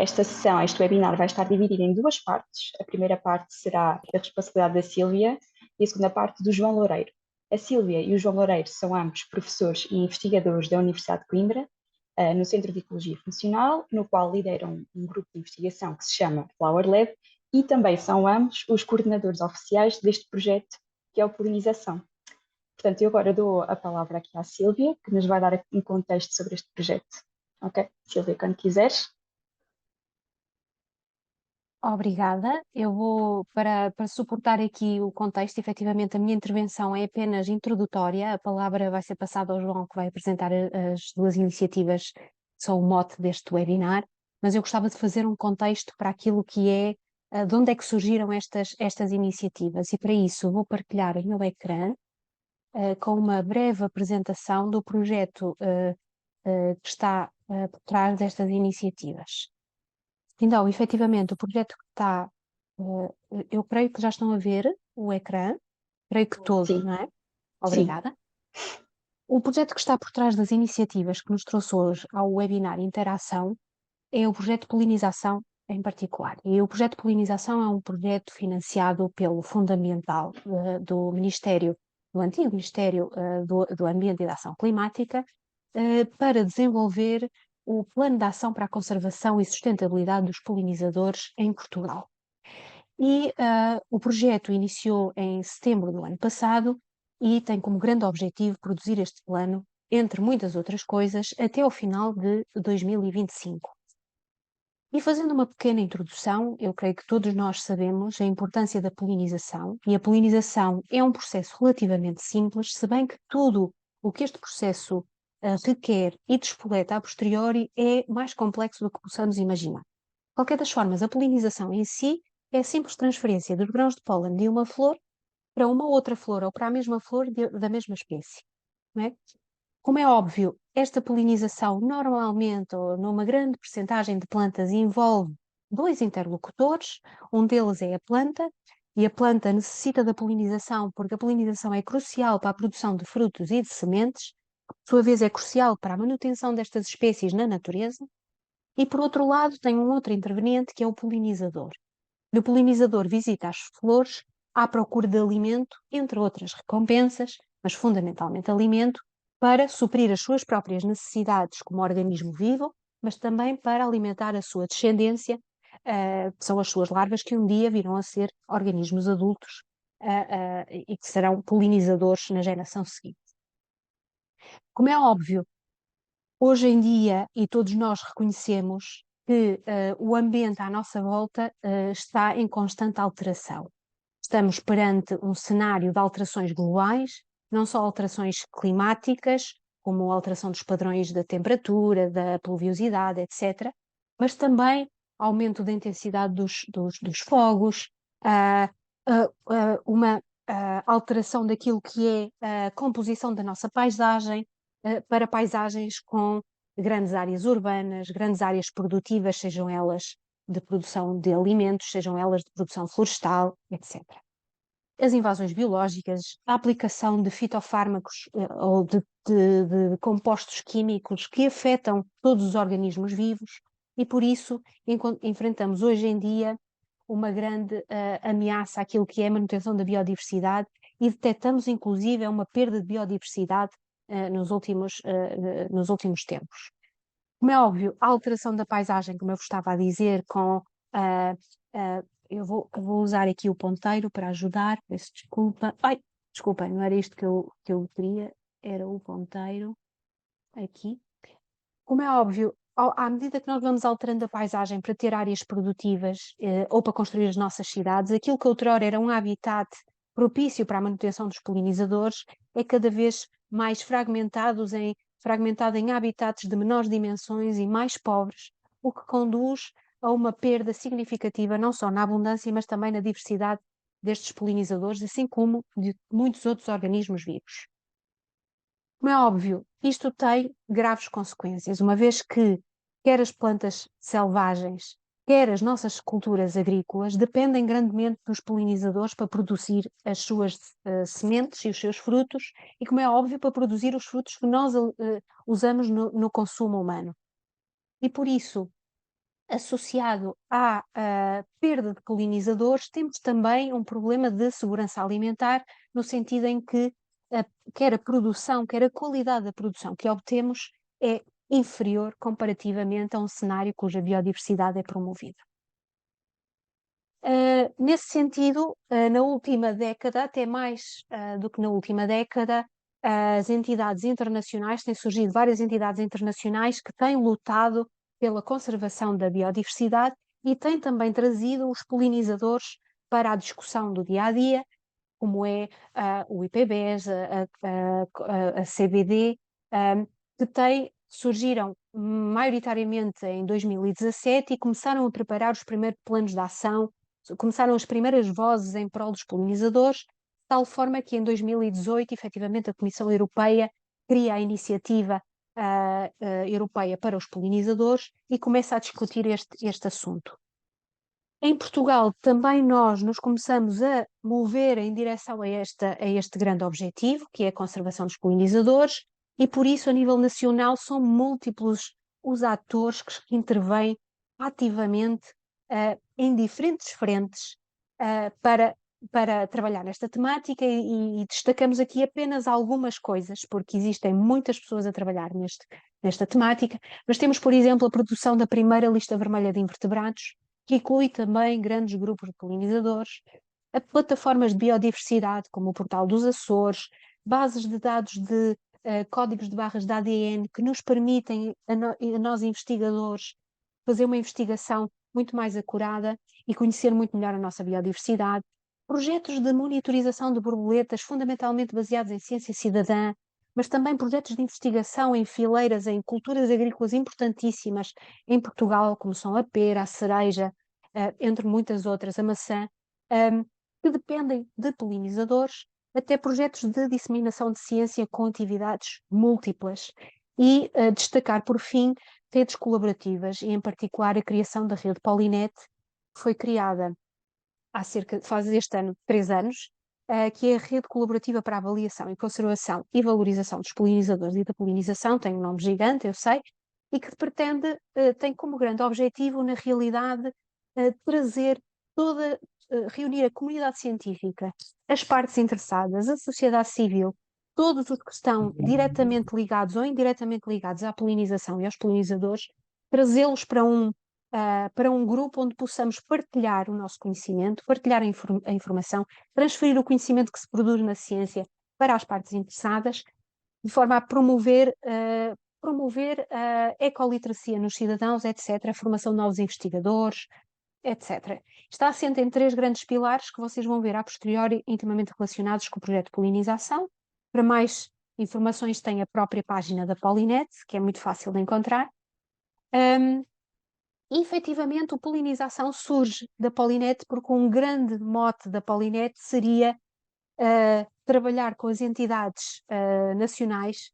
esta sessão, este webinar vai estar dividido em duas partes. A primeira parte será da responsabilidade da Sílvia e a segunda parte do João Loureiro. A Sílvia e o João Loureiro são ambos professores e investigadores da Universidade de Coimbra, no Centro de Ecologia Funcional, no qual lideram um grupo de investigação que se chama Flower Lab, e também são ambos os coordenadores oficiais deste projeto, que é o Polinização. Portanto, eu agora dou a palavra aqui à Sílvia, que nos vai dar um contexto sobre este projeto. Ok? Sílvia, quando quiseres. Obrigada. Eu vou, para suportar aqui o contexto, efetivamente a minha intervenção é apenas introdutória. A palavra vai ser passada ao João, que vai apresentar as duas iniciativas que são o mote deste webinar, mas eu gostava de fazer um contexto para aquilo que é, de onde é que surgiram estas iniciativas. E para isso vou partilhar o meu ecrã, com uma breve apresentação do projeto, que está, por trás destas iniciativas. Então, efetivamente, o projeto que está, eu creio que já estão a ver o ecrã, creio que todos, Sim, não é? sim. Obrigada. O projeto que está por trás das iniciativas que nos trouxe hoje ao webinar Interação é o projeto Polinização em particular. E o projeto Polinização é um projeto financiado pelo Fundamental do Ministério, do antigo Ministério do Ambiente e da Ação Climática, para desenvolver o Plano de Ação para a Conservação e Sustentabilidade dos Polinizadores em Portugal. E o projeto iniciou em setembro do ano passado e tem como grande objetivo produzir este plano, entre muitas outras coisas, até ao final de 2025. E fazendo uma pequena introdução, eu creio que todos nós sabemos a importância da polinização, e a polinização é um processo relativamente simples, se bem que tudo o que este processo requer e despoleta a posteriori é mais complexo do que possamos imaginar. De qualquer das formas, a polinização em si é a simples transferência dos grãos de pólen de uma flor para uma outra flor ou para a mesma flor da mesma espécie. Não é? Como é óbvio, esta polinização normalmente, ou numa grande percentagem de plantas, envolve dois interlocutores, um deles é a planta, e a planta necessita da polinização porque a polinização é crucial para a produção de frutos e de sementes, por sua vez é crucial para a manutenção destas espécies na natureza, e por outro lado tem um outro interveniente que é o polinizador. E o polinizador visita as flores à procura de alimento, entre outras recompensas, mas fundamentalmente alimento, para suprir as suas próprias necessidades como organismo vivo, mas também para alimentar a sua descendência, que são as suas larvas que um dia virão a ser organismos adultos, e que serão polinizadores na geração seguinte. Como é óbvio, hoje em dia, e todos nós reconhecemos que o ambiente à nossa volta está em constante alteração. Estamos perante um cenário de alterações globais, não só alterações climáticas, como a alteração dos padrões da temperatura, da pluviosidade, etc., mas também aumento da intensidade dos fogos, uma alteração daquilo que é a composição da nossa paisagem, para paisagens com grandes áreas urbanas, grandes áreas produtivas, sejam elas de produção de alimentos, sejam elas de produção florestal, etc. As invasões biológicas, a aplicação de fitofármacos ou de compostos químicos que afetam todos os organismos vivos, e por isso enfrentamos hoje em dia uma grande ameaça àquilo que é a manutenção da biodiversidade, e detectamos inclusive uma perda de biodiversidade nos últimos tempos. Como é óbvio, a alteração da paisagem, como eu vos estava a dizer, eu vou usar aqui o ponteiro para ajudar, peço desculpa. Ai, desculpem, não era isto que eu queria, era o ponteiro aqui. Como é óbvio, à medida que nós vamos alterando a paisagem para ter áreas produtivas, ou para construir as nossas cidades, aquilo que outrora era um habitat propício para a manutenção dos polinizadores é cada vez mais fragmentado em habitats de menores dimensões e mais pobres, o que conduz a uma perda significativa não só na abundância, mas também na diversidade destes polinizadores, assim como de muitos outros organismos vivos. Como é óbvio, isto tem graves consequências, uma vez que quer as plantas selvagens, quer as nossas culturas agrícolas dependem grandemente dos polinizadores para produzir as suas sementes e os seus frutos, e, como é óbvio, para produzir os frutos que nós usamos no consumo humano. E por isso, associado à perda de polinizadores, temos também um problema de segurança alimentar, no sentido em que quer a produção, quer a qualidade da produção que obtemos é inferior comparativamente a um cenário cuja biodiversidade é promovida. Nesse sentido, na última década, até mais do que na última década, as entidades internacionais, têm surgido várias entidades internacionais que têm lutado pela conservação da biodiversidade e têm também trazido os polinizadores para a discussão do dia a dia, como é o IPBES, a CBD, que surgiram maioritariamente em 2017 e começaram a preparar os primeiros planos de ação, começaram as primeiras vozes em prol dos polinizadores, de tal forma que em 2018, efetivamente, a Comissão Europeia cria a iniciativa europeia para os polinizadores e começa a discutir este assunto. Em Portugal, também nós nos começamos a mover em direção a este grande objetivo, que é a conservação dos polinizadores, e por isso, a nível nacional, são múltiplos os atores que intervêm ativamente em diferentes frentes para trabalhar nesta temática e destacamos aqui apenas algumas coisas, porque existem muitas pessoas a trabalhar nesta temática. Mas temos, por exemplo, a produção da primeira lista vermelha de invertebrados, que inclui também grandes grupos de polinizadores, a plataformas de biodiversidade, como o Portal dos Açores, bases de dados de códigos de barras de ADN que nos permitem, a nós investigadores, fazer uma investigação muito mais acurada e conhecer muito melhor a nossa biodiversidade, projetos de monitorização de borboletas, fundamentalmente baseados em ciência cidadã, mas também projetos de investigação em fileiras, em culturas agrícolas importantíssimas em Portugal, como são a pera, a cereja, entre muitas outras, a maçã, que dependem de polinizadores, até projetos de disseminação de ciência com atividades múltiplas. E destacar, por fim, redes colaborativas, e em particular a criação da rede Polinet, que foi criada faz este ano 3 anos, que é a Rede Colaborativa para a Avaliação e Conservação e Valorização dos Polinizadores e da Polinização, tem um nome gigante, eu sei, e que pretende, tem como grande objetivo, na realidade, trazer reunir a comunidade científica, as partes interessadas, a sociedade civil, todos os que estão diretamente ligados ou indiretamente ligados à polinização e aos polinizadores, trazê-los para um grupo onde possamos partilhar o nosso conhecimento, partilhar a informação, transferir o conhecimento que se produz na ciência para as partes interessadas, de forma a promover a ecoliteracia nos cidadãos, etc., a formação de novos investigadores, etc. Está assente em 3 grandes pilares que vocês vão ver a posteriori, intimamente relacionados com o projeto de polinização. Para mais informações tem a própria página da Polinet, que é muito fácil de encontrar. E, efetivamente, a polinização surge da Polinet porque um grande mote da Polinet seria trabalhar com as entidades nacionais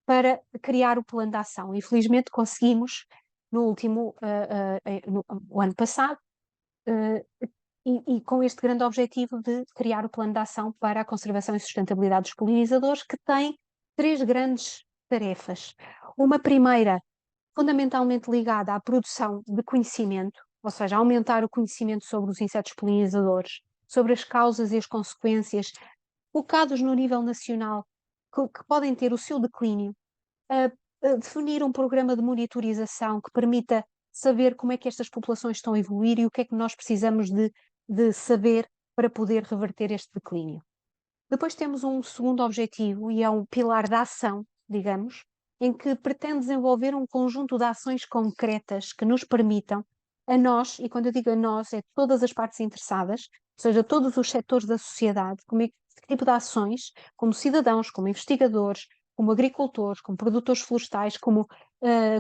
para criar o plano de ação. Infelizmente conseguimos no ano passado, e com este grande objetivo de criar o plano de ação para a conservação e sustentabilidade dos polinizadores, que tem 3 grandes tarefas. Uma primeira, fundamentalmente ligada à produção de conhecimento, ou seja, aumentar o conhecimento sobre os insetos polinizadores, sobre as causas e as consequências, focados no nível nacional, que podem ter o seu declínio, definir um programa de monitorização que permita saber como é que estas populações estão a evoluir e o que é que nós precisamos de saber para poder reverter este declínio. Depois temos um segundo objetivo, e é um pilar da ação, digamos, em que pretende desenvolver um conjunto de ações concretas que nos permitam, a nós, e quando eu digo a nós, é todas as partes interessadas, ou seja, todos os setores da sociedade, como que tipo de ações, como cidadãos, como investigadores, como agricultores, como produtores florestais, como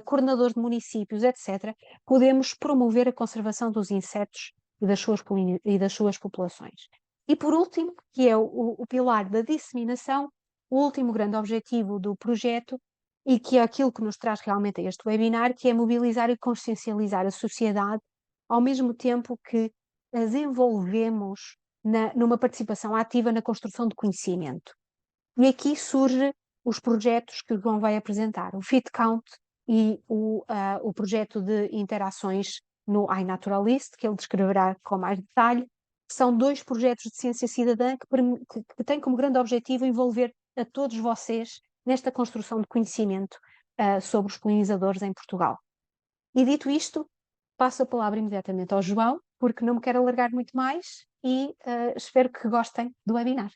coordenadores de municípios, etc., podemos promover a conservação dos insetos e das suas populações. E por último, que é o pilar da disseminação, o último grande objetivo do projeto, e que é aquilo que nos traz realmente a este webinar, que é mobilizar e consciencializar a sociedade, ao mesmo tempo que as envolvemos numa participação ativa na construção de conhecimento. E aqui surge os projetos que o João vai apresentar, o Fit Count e o projeto de interações no iNaturalist, que ele descreverá com mais detalhe, que são 2 projetos de ciência cidadã que têm como grande objetivo envolver a todos vocês nesta construção de conhecimento sobre os polinizadores em Portugal. E dito isto, passo a palavra imediatamente ao João, porque não me quero alargar muito mais e espero que gostem do webinar.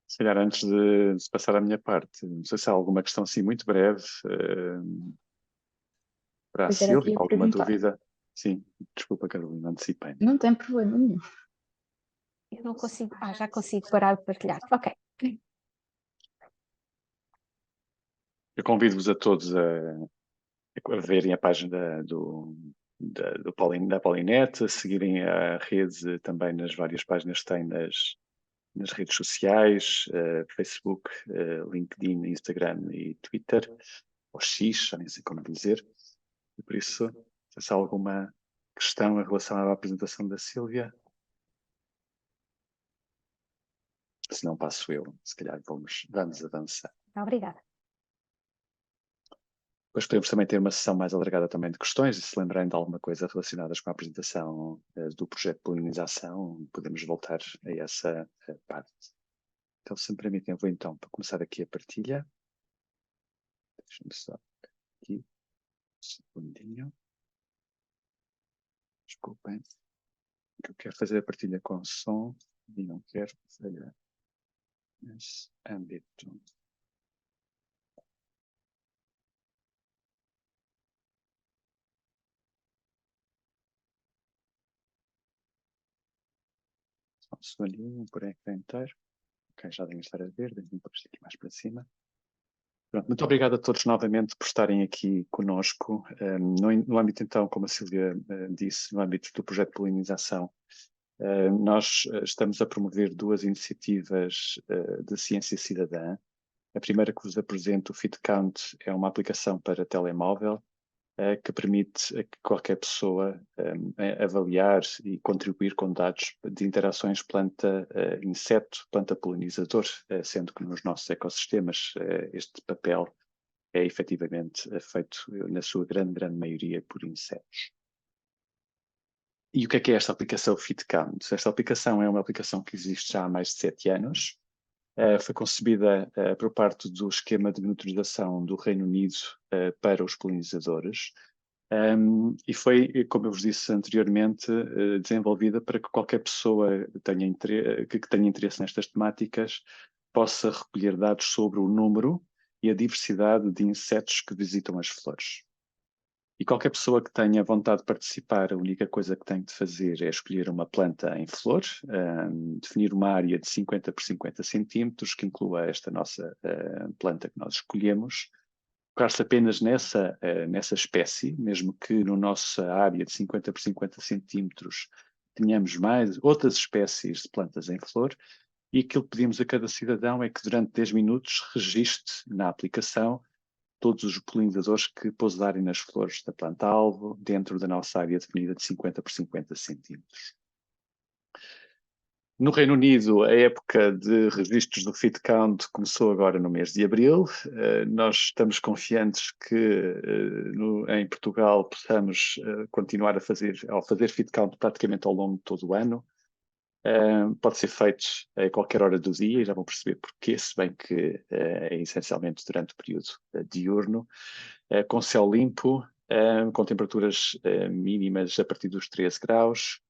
Se calhar antes de passar à minha parte, não sei se há alguma questão assim muito breve para a Pois era o que Silvia, ia alguma perguntar. dúvida? Sim, desculpa, Carolina, antecipei. Não tem problema nenhum. Eu não consigo. Já consigo parar de partilhar. Ok. Eu convido-vos a todos a verem a página da Polinet, a seguirem a rede também nas várias páginas que têm nas redes sociais, Facebook, LinkedIn, Instagram e Twitter, ou X, já nem sei como dizer. E por isso, se há alguma questão em relação à apresentação da Sílvia, se não passo eu, se calhar vamos avançar. Obrigada. Depois podemos também ter uma sessão mais alargada também de questões, e se lembrarem de alguma coisa relacionada com a apresentação do projeto de polinização, podemos voltar a essa parte. Então, se me permitem, eu vou então, para começar aqui a partilha. Deixa-me só aqui, um segundinho. Desculpem, que eu quero fazer a partilha com som e não quero falhar nesse âmbito. Só um segundinho, por ecrã inteiro. Ok, já devem estar a ver, devem pôr isto aqui mais para cima. Pronto, muito obrigado a todos novamente por estarem aqui conosco. No âmbito, então, como a Sílvia disse, no âmbito do projeto de polinização, nós estamos a promover 2 iniciativas de ciência cidadã. A primeira que vos apresento, o FitCount, é uma aplicação para telemóvel que permite a que qualquer pessoa avaliar e contribuir com dados de interações planta-inseto, planta-polinizador, sendo que nos nossos ecossistemas este papel é efetivamente feito, na sua grande maioria, por insetos. E o que é esta aplicação FitCount? Esta aplicação é uma aplicação que existe já há mais de 7 anos. Foi concebida por parte do esquema de monitorização do Reino Unido para os polinizadores e foi, como eu vos disse anteriormente, desenvolvida para que qualquer pessoa que tenha interesse nestas temáticas possa recolher dados sobre o número e a diversidade de insetos que visitam as flores. E qualquer pessoa que tenha vontade de participar, a única coisa que tem de fazer é escolher uma planta em flor, definir uma área de 50 por 50 centímetros, que inclua esta nossa planta que nós escolhemos, focar-se apenas nessa espécie, mesmo que na nossa área de 50 por 50 centímetros tenhamos mais outras espécies de plantas em flor, e aquilo que pedimos a cada cidadão é que durante 10 minutos registre na aplicação todos os polinizadores que pousarem nas flores da planta-alvo dentro da nossa área definida de 50 por 50 centímetros. No Reino Unido, a época de registros do FitCount começou agora no mês de abril. Nós estamos confiantes que em Portugal possamos continuar a fazer FitCount praticamente ao longo de todo o ano. Pode ser feito a qualquer hora do dia, e já vão perceber porquê, se bem que é essencialmente durante o período diurno, com céu limpo, com temperaturas mínimas a partir dos 13 graus.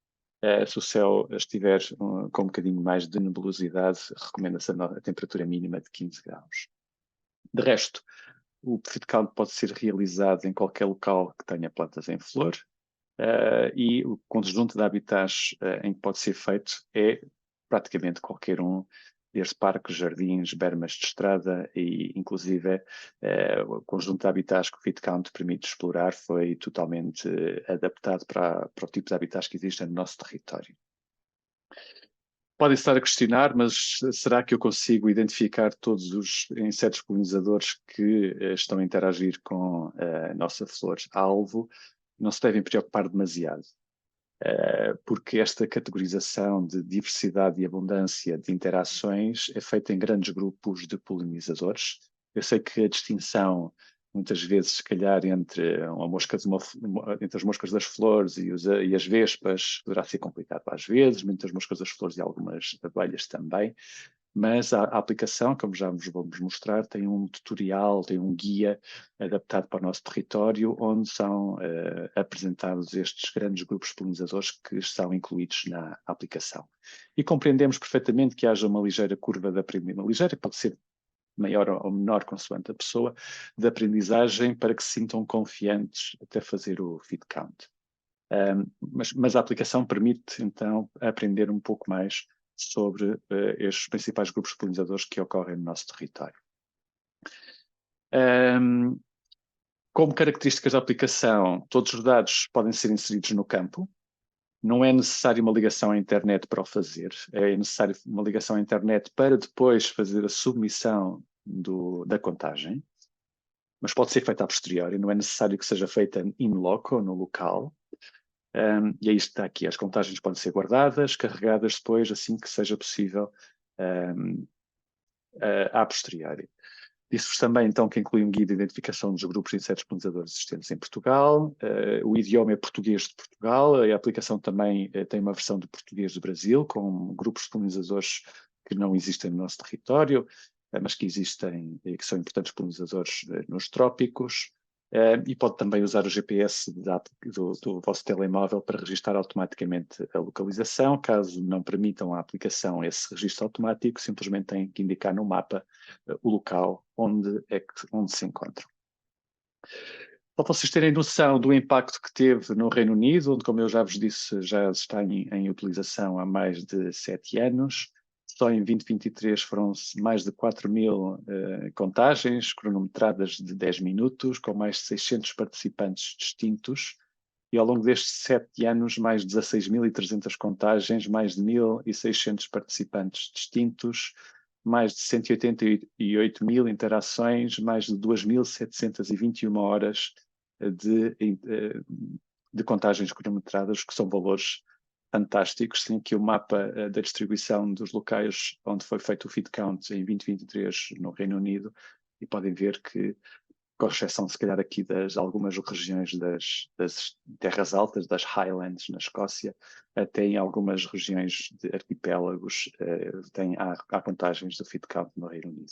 Se o céu estiver com um bocadinho mais de nebulosidade, recomenda-se a temperatura mínima de 15 graus. De resto, o FitCount pode ser realizado em qualquer local que tenha plantas em flor, e o conjunto de habitats em que pode ser feito é praticamente qualquer um, desde parques, jardins, bermas de estrada e, inclusive, o conjunto de habitats que o FitCount permite explorar foi totalmente adaptado para o tipo de habitats que existem no nosso território. Podem estar a questionar, mas será que eu consigo identificar todos os insetos polinizadores que estão a interagir com a nossa flor-alvo? Não se devem preocupar demasiado, porque esta categorização de diversidade e abundância de interações é feita em grandes grupos de polinizadores, Eu sei que a distinção, muitas vezes, se calhar, entre entre as moscas das flores e as vespas, poderá ser complicado às vezes, muitas moscas das flores e algumas abelhas também, mas a aplicação, como já vos vamos mostrar, tem um tutorial, tem um guia adaptado para o nosso território, onde são apresentados estes grandes grupos de polinizadores que estão incluídos na aplicação. E compreendemos perfeitamente que haja uma ligeira curva de aprendizagem, uma ligeira, pode ser maior ou menor, consoante a pessoa, de aprendizagem para que se sintam confiantes até fazer o feed count. Mas a aplicação permite, então, aprender um pouco mais sobre estes principais grupos de polinizadores que ocorrem no nosso território. Como características da aplicação, todos os dados podem ser inseridos no campo. Não é necessário uma ligação à internet para o fazer. É necessário uma ligação à internet para depois fazer a submissão da contagem. Mas pode ser feita a posteriori. Não é necessário que seja feita in loco, no local. E aí está aqui. As contagens podem ser guardadas, carregadas depois, assim que seja possível, a posteriori. Disse-vos também, então, que inclui um guia de identificação dos grupos de insetos polinizadores existentes em Portugal. O idioma é português de Portugal. A aplicação também tem uma versão de português do Brasil, com grupos de polinizadores que não existem no nosso território, mas que existem e que são importantes polinizadores nos trópicos. E pode também usar o GPS do vosso telemóvel para registrar automaticamente a localização. Caso não permitam à aplicação esse registro automático, simplesmente têm que indicar no mapa o local onde se encontram. Só para vocês terem noção do impacto que teve no Reino Unido, onde, como eu já vos disse, já está em utilização há mais de 7 anos. Só em 2023 foram mais de 4.000 contagens cronometradas de 10 minutos, com mais de 600 participantes distintos. E ao longo destes 7 anos, mais de 16.300 contagens, mais de 1.600 participantes distintos, mais de 188.000 interações, mais de 2.721 horas de contagens cronometradas, que são valores fantásticos. Tem aqui o mapa da distribuição dos locais onde foi feito o feed count em 2023 no Reino Unido, e podem ver que, com exceção, se calhar, aqui de algumas regiões das terras altas, das Highlands na Escócia, até em algumas regiões de arquipélagos, há contagens do feed count no Reino Unido.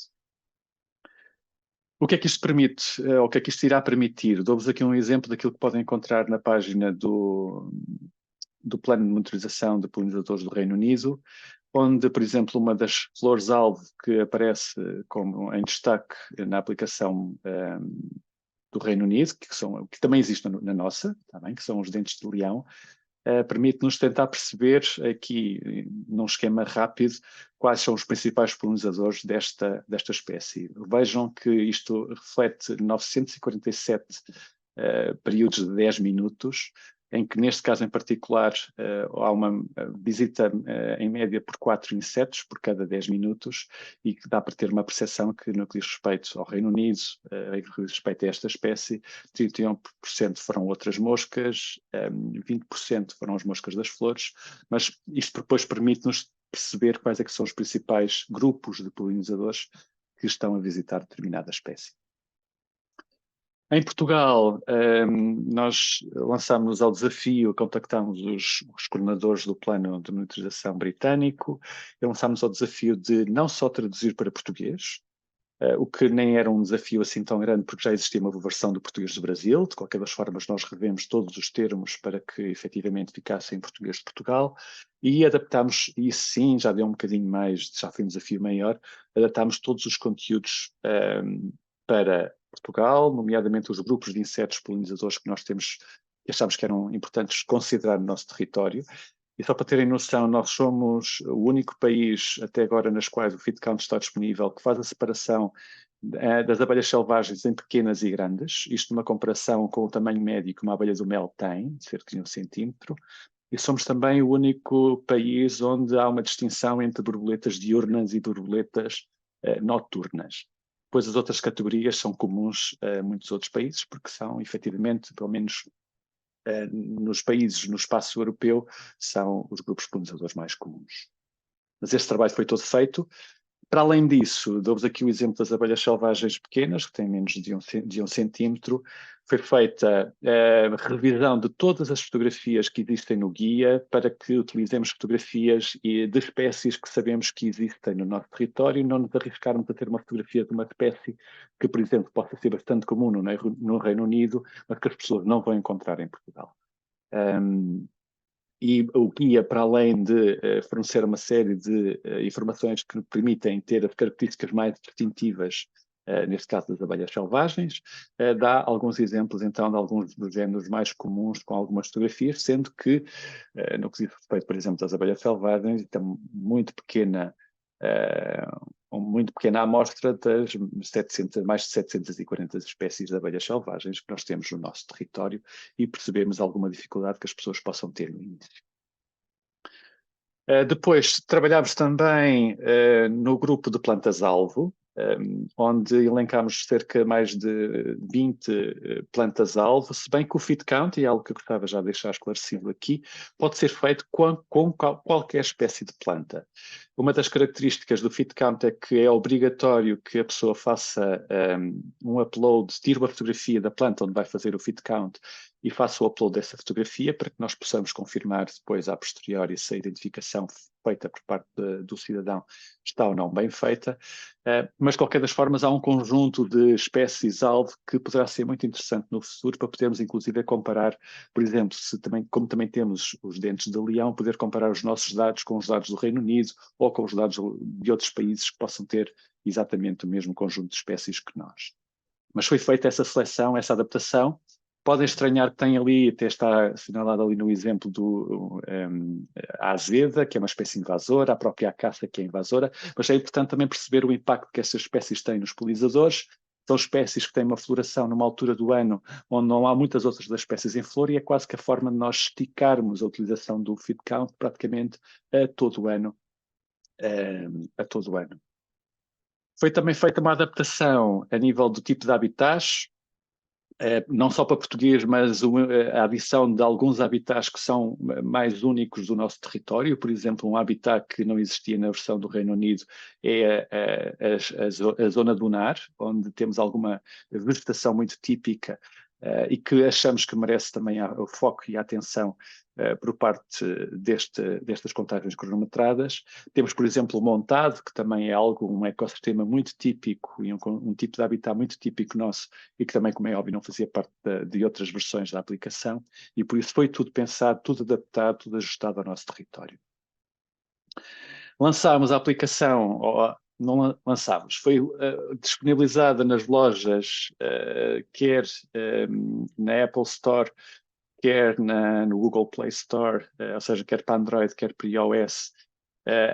O que é que isto permite? O que é que isto irá permitir? Dou-vos aqui um exemplo daquilo que podem encontrar na página do Plano de Monitorização de Polinizadores do Reino Unido, onde, por exemplo, uma das flores-alvo que aparece como em destaque na aplicação do Reino Unido, que também existe na nossa, também, que são os dentes de leão, permite-nos tentar perceber aqui, num esquema rápido, quais são os principais polinizadores desta espécie. Vejam que isto reflete 947 períodos de 10 minutos, em que, neste caso em particular, há uma visita em média por 4 insetos por cada 10 minutos, e que dá para ter uma percepção que, no que diz respeito ao Reino Unido, no que diz respeito a esta espécie, 31% foram outras moscas, 20% foram as moscas das flores, mas isto depois permite-nos perceber quais é que são os principais grupos de polinizadores que estão a visitar determinada espécie. Em Portugal, nós lançámos-nos ao desafio, contactámos os coordenadores do Plano de Monitorização britânico, e lançámos ao desafio de não só traduzir para português, o que nem era um desafio assim tão grande, porque já existia uma versão do português do Brasil. De qualquer das formas, nós revemos todos os termos para que efetivamente ficasse em português de Portugal, e adaptámos, e sim, já deu um bocadinho mais, já foi um desafio maior, adaptámos todos os conteúdos para Portugal, nomeadamente os grupos de insetos polinizadores que nós temos, que achámos que eram importantes considerar no nosso território. E só para terem noção, nós somos o único país até agora nas quais o feed count está disponível, que faz a separação das abelhas selvagens em pequenas e grandes, isto numa comparação com o tamanho médio que uma abelha do mel tem, cerca de 1 centímetro. E somos também o único país onde há uma distinção entre borboletas diurnas e borboletas noturnas. Depois as outras categorias são comuns a muitos outros países, porque são, efetivamente, pelo menos nos países no espaço europeu, são os grupos polinizadores mais comuns. Mas este trabalho foi todo feito Para além disso, dou-vos aqui o exemplo das abelhas selvagens pequenas, que têm menos de um centímetro. Foi feita a revisão de todas as fotografias que existem no guia para que utilizemos fotografias de espécies que sabemos que existem no nosso território e não nos arriscarmos a ter uma fotografia de uma espécie que, por exemplo, possa ser bastante comum no Reino Unido, mas que as pessoas não vão encontrar em Portugal. E o guia, para além de fornecer uma série de informações que permitem ter as características mais distintivas, neste caso das abelhas selvagens, dá alguns exemplos, então, de alguns dos géneros mais comuns com algumas fotografias, sendo que, no que diz respeito, por exemplo, das abelhas selvagens, então, muito pequena amostra das mais de 740 espécies de abelhas selvagens que nós temos no nosso território e percebemos alguma dificuldade que as pessoas possam ter no início. Depois trabalhámos também no grupo de plantas-alvo, onde elencámos cerca mais de 20 plantas-alvo, se bem que o feed count, e é algo que eu gostava já de deixar esclarecido aqui, pode ser feito com qualquer espécie de planta. Uma das características do feed count é que é obrigatório que a pessoa faça um upload, tire uma fotografia da planta onde vai fazer o feed count e faça o upload dessa fotografia para que nós possamos confirmar depois, a posteriori, se a identificação feita por parte do cidadão está ou não bem feita. Mas, de qualquer das formas, há um conjunto de espécies-alvo que poderá ser muito interessante no futuro para podermos, inclusive, comparar, por exemplo, como também temos os dentes de leão, poder comparar os nossos dados com os dados do Reino Unido ou com os dados de outros países que possam ter exatamente o mesmo conjunto de espécies que nós. Mas foi feita essa seleção, essa adaptação. Podem estranhar que tem ali, até está assinalado ali no exemplo a azeda, que é uma espécie invasora, a própria acaça, que é invasora, mas é importante também perceber o impacto que essas espécies têm nos polinizadores. São espécies que têm uma floração numa altura do ano onde não há muitas outras das espécies em flor e é quase que a forma de nós esticarmos a utilização do feed count praticamente a todo o ano. Foi também feita uma adaptação a nível do tipo de habitats, não só para português, mas a adição de alguns habitats que são mais únicos do nosso território. Por exemplo, um habitat que não existia na versão do Reino Unido é a zona dunar, onde temos alguma vegetação muito típica e que achamos que merece também o foco e a atenção por parte destas contagens cronometradas. Temos, por exemplo, o montado, que também é um ecossistema muito típico e um tipo de habitat muito típico nosso e que também, como é óbvio, não fazia parte de outras versões da aplicação e por isso foi tudo pensado, tudo adaptado, tudo ajustado ao nosso território. Lançámos a aplicação, não lançámos, foi disponibilizada nas lojas, quer na Apple Store, quer no Google Play Store, ou seja, quer para Android, quer para iOS,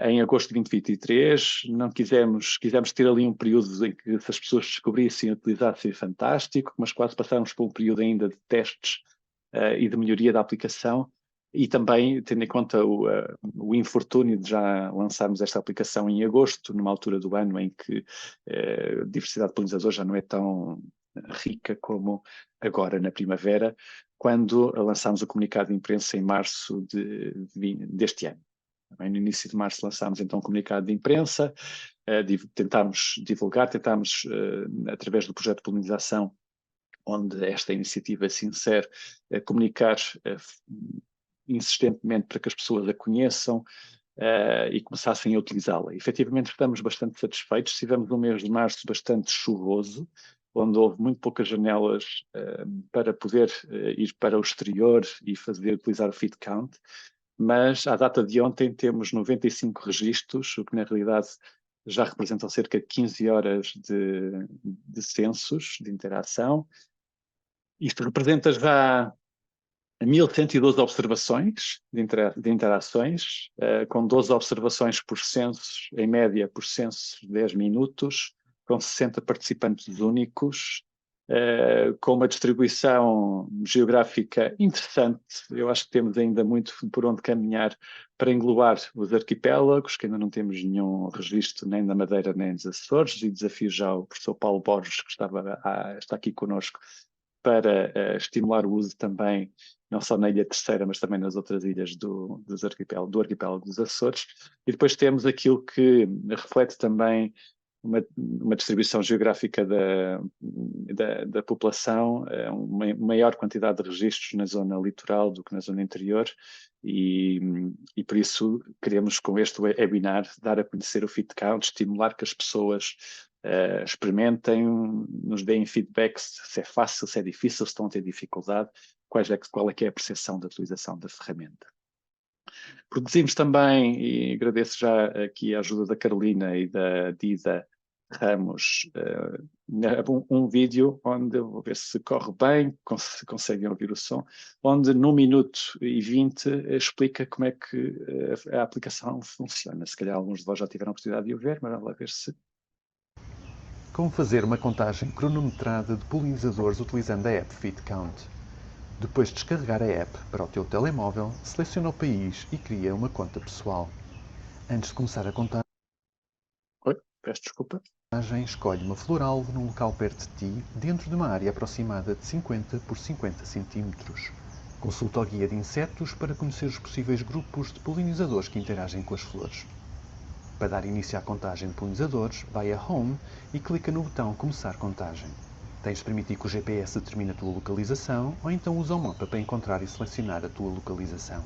em agosto de 2023. Não quisemos ter ali um período em que se as pessoas descobrissem e utilizassem, fantástico, mas quase passámos por um período ainda de testes e de melhoria da aplicação. E também, tendo em conta o infortúnio de já lançarmos esta aplicação em agosto, numa altura do ano em que a diversidade de polinizadores já não é tão rica como agora na primavera, quando lançámos o comunicado de imprensa em março deste ano. No início de março lançámos então um comunicado de imprensa, tentámos divulgar, através do projeto de polinização, onde esta iniciativa se insere, comunicar insistentemente para que as pessoas a conheçam e começassem a utilizá-la. Efetivamente estamos bastante satisfeitos. Tivemos um mês de março bastante chuvoso, onde houve muito poucas janelas para poder ir para o exterior e utilizar o feed count, mas à data de ontem temos 95 registros, o que na realidade já representam cerca de 15 horas de censos, de interação. Isto representa já 1.112 observações de interações, com 12 observações por censo, em média por censo 10 minutos, com 60 participantes únicos, com uma distribuição geográfica interessante. Eu acho que temos ainda muito por onde caminhar para englobar os arquipélagos, que ainda não temos nenhum registro nem da Madeira nem dos Açores, e desafio já o professor Paulo Borges, que está aqui connosco, para estimular o uso também, não só na Ilha Terceira, mas também nas outras ilhas do arquipélago dos Açores. E depois temos aquilo que reflete também uma distribuição geográfica da população, uma maior quantidade de registros na zona litoral do que na zona interior, e por isso queremos, com este webinar, dar a conhecer o FitCount, estimular que as pessoas experimentem, nos deem feedback se é fácil, se é difícil, se estão a ter dificuldade, qual é que é a percepção da utilização da ferramenta. Produzimos também, e agradeço já aqui a ajuda da Carolina e da Dida Ramos, um vídeo onde, vou ver se corre bem, se conseguem ouvir o som, onde num minuto e 20 explica como é que a aplicação funciona. Se calhar alguns de vós já tiveram a oportunidade de o ver, mas vamos lá ver se... Como fazer uma contagem cronometrada de polinizadores utilizando a app FitCount. Depois de descarregar a app para o teu telemóvel, seleciona o país e cria uma conta pessoal. Antes de começar a contagem, peço desculpa. Escolhe uma flor-alvo num local perto de ti, dentro de uma área aproximada de 50 por 50 cm. Consulta o guia de insetos para conhecer os possíveis grupos de polinizadores que interagem com as flores. Para dar início à contagem de polinizadores, vai a Home e clica no botão Começar contagem. Tens de permitir que o GPS determine a tua localização ou então usa o mapa para encontrar e selecionar a tua localização.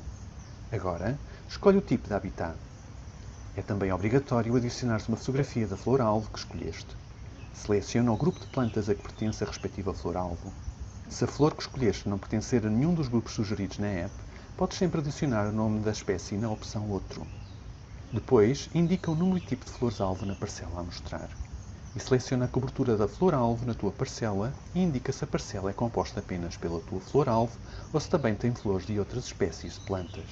Agora, escolhe o tipo de habitat. É também obrigatório adicionar-se uma fotografia da flor-alvo que escolheste. Seleciona o grupo de plantas a que pertence a respectiva flor-alvo. Se a flor que escolheste não pertencer a nenhum dos grupos sugeridos na app, podes sempre adicionar o nome da espécie na opção Outro. Depois, indica o número e tipo de flores-alvo na parcela a mostrar. E seleciona a cobertura da flor-alvo na tua parcela e indica se a parcela é composta apenas pela tua flor-alvo ou se também tem flores de outras espécies de plantas.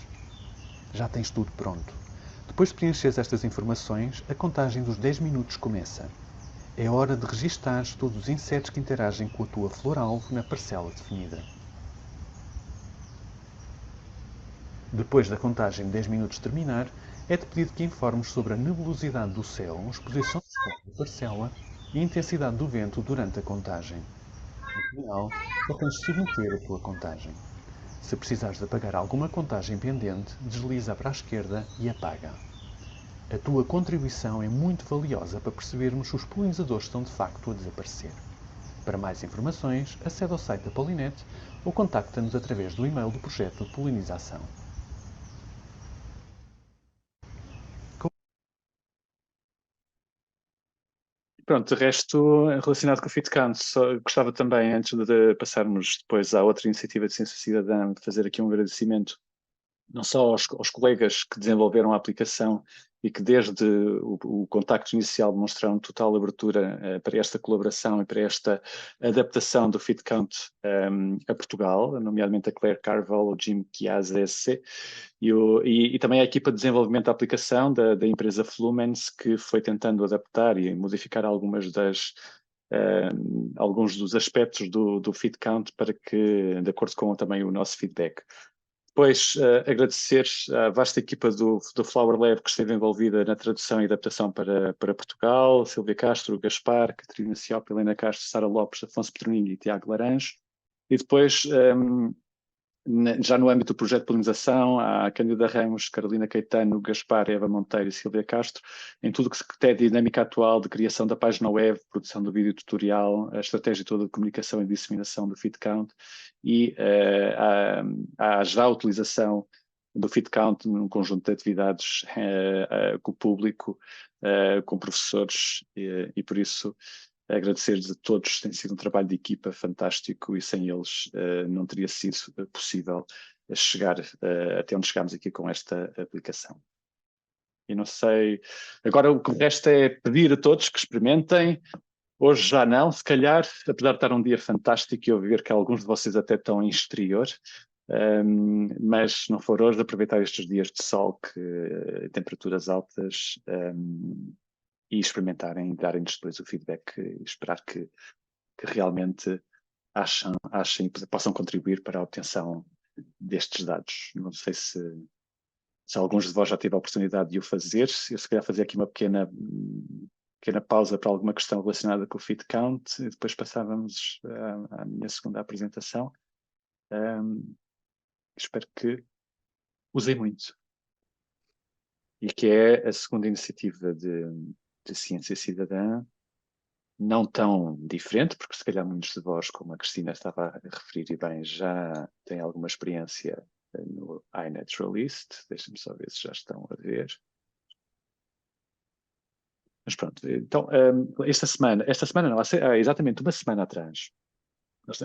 Já tens tudo pronto. Depois de preencheres estas informações, a contagem dos 10 minutos começa. É hora de registares todos os insetos que interagem com a tua flor-alvo na parcela definida. Depois da contagem de 10 minutos terminar, é-te pedido que informes sobre a nebulosidade do céu, a exposição do sol da parcela e a intensidade do vento durante a contagem. No final, só tens de submeter a tua contagem. Se precisares de apagar alguma contagem pendente, desliza para a esquerda e apaga. A tua contribuição é muito valiosa para percebermos se os polinizadores estão de facto a desaparecer. Para mais informações, acede ao site da Polinet ou contacta-nos através do e-mail do projeto de polinização. Pronto, de resto, relacionado com o FitCount, gostava também, antes de passarmos depois à outra iniciativa de Ciência Cidadã, de fazer aqui um agradecimento não só aos colegas que desenvolveram a aplicação e que desde o contacto inicial demonstraram total abertura para esta colaboração e para esta adaptação do FitCount a Portugal, nomeadamente a Claire Carvalho, o Jim Chiasa, SC, e também a equipa de desenvolvimento da aplicação da empresa Flumens, que foi tentando adaptar e modificar alguns dos aspectos do FitCount para que, de acordo com também o nosso feedback. Depois, agradecer à vasta equipa do Flower Lab que esteve envolvida na tradução e adaptação para Portugal, Silvia Castro, Gaspar, Catarina Ciop, Helena Castro, Sara Lopes, Afonso Petronino e Tiago Laranjo. E depois, já no âmbito do projeto de polinização, há Cândida Ramos, Carolina Caetano, Gaspar, Eva Monteiro e Silvia Castro, em tudo o que é dinâmica atual de criação da página web, produção do vídeo tutorial, a estratégia toda de comunicação e disseminação do FitCount e há já a utilização do FitCount num conjunto de atividades com o público, com professores e por isso agradecer-lhes a todos, tem sido um trabalho de equipa fantástico e sem eles não teria sido possível chegar até onde chegámos aqui com esta aplicação. E não sei, agora o que resta é pedir a todos que experimentem, hoje já não, se calhar, apesar de estar um dia fantástico e eu ver que alguns de vocês até estão em exterior, mas se não for hoje, aproveitar estes dias de sol, temperaturas altas, e experimentarem, darem-nos depois o feedback e esperar que realmente achem e possam contribuir para a obtenção destes dados. Não sei se alguns de vós já tiveram a oportunidade de o fazer, eu se calhar fazer aqui uma pequena pequena pausa para alguma questão relacionada com o feed count e depois passávamos à minha segunda apresentação. Espero que usem muito. E que é a segunda iniciativa de ciência cidadã, não tão diferente, porque se calhar muitos de vós, como a Cristina estava a referir e bem, já têm alguma experiência no iNaturalist. Deixem-me só ver se já estão a ver. Mas pronto, então, esta semana não, há exatamente uma semana atrás, nós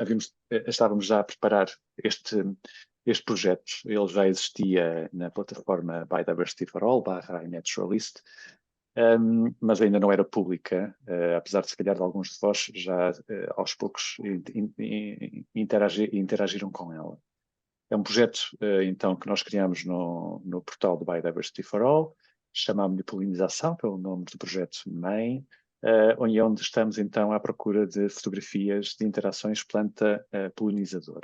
estávamos já a preparar este projeto. Ele já existia na plataforma Biodiversity for All, /iNaturalist, mas ainda não era pública, apesar de se calhar de alguns de vós já aos poucos interagiram com ela. É um projeto, então, que nós criamos no portal do Biodiversity for All, chamámos-lhe Polinização, pelo nome do projeto mãe, onde estamos então à procura de fotografias de interações planta-polinizador.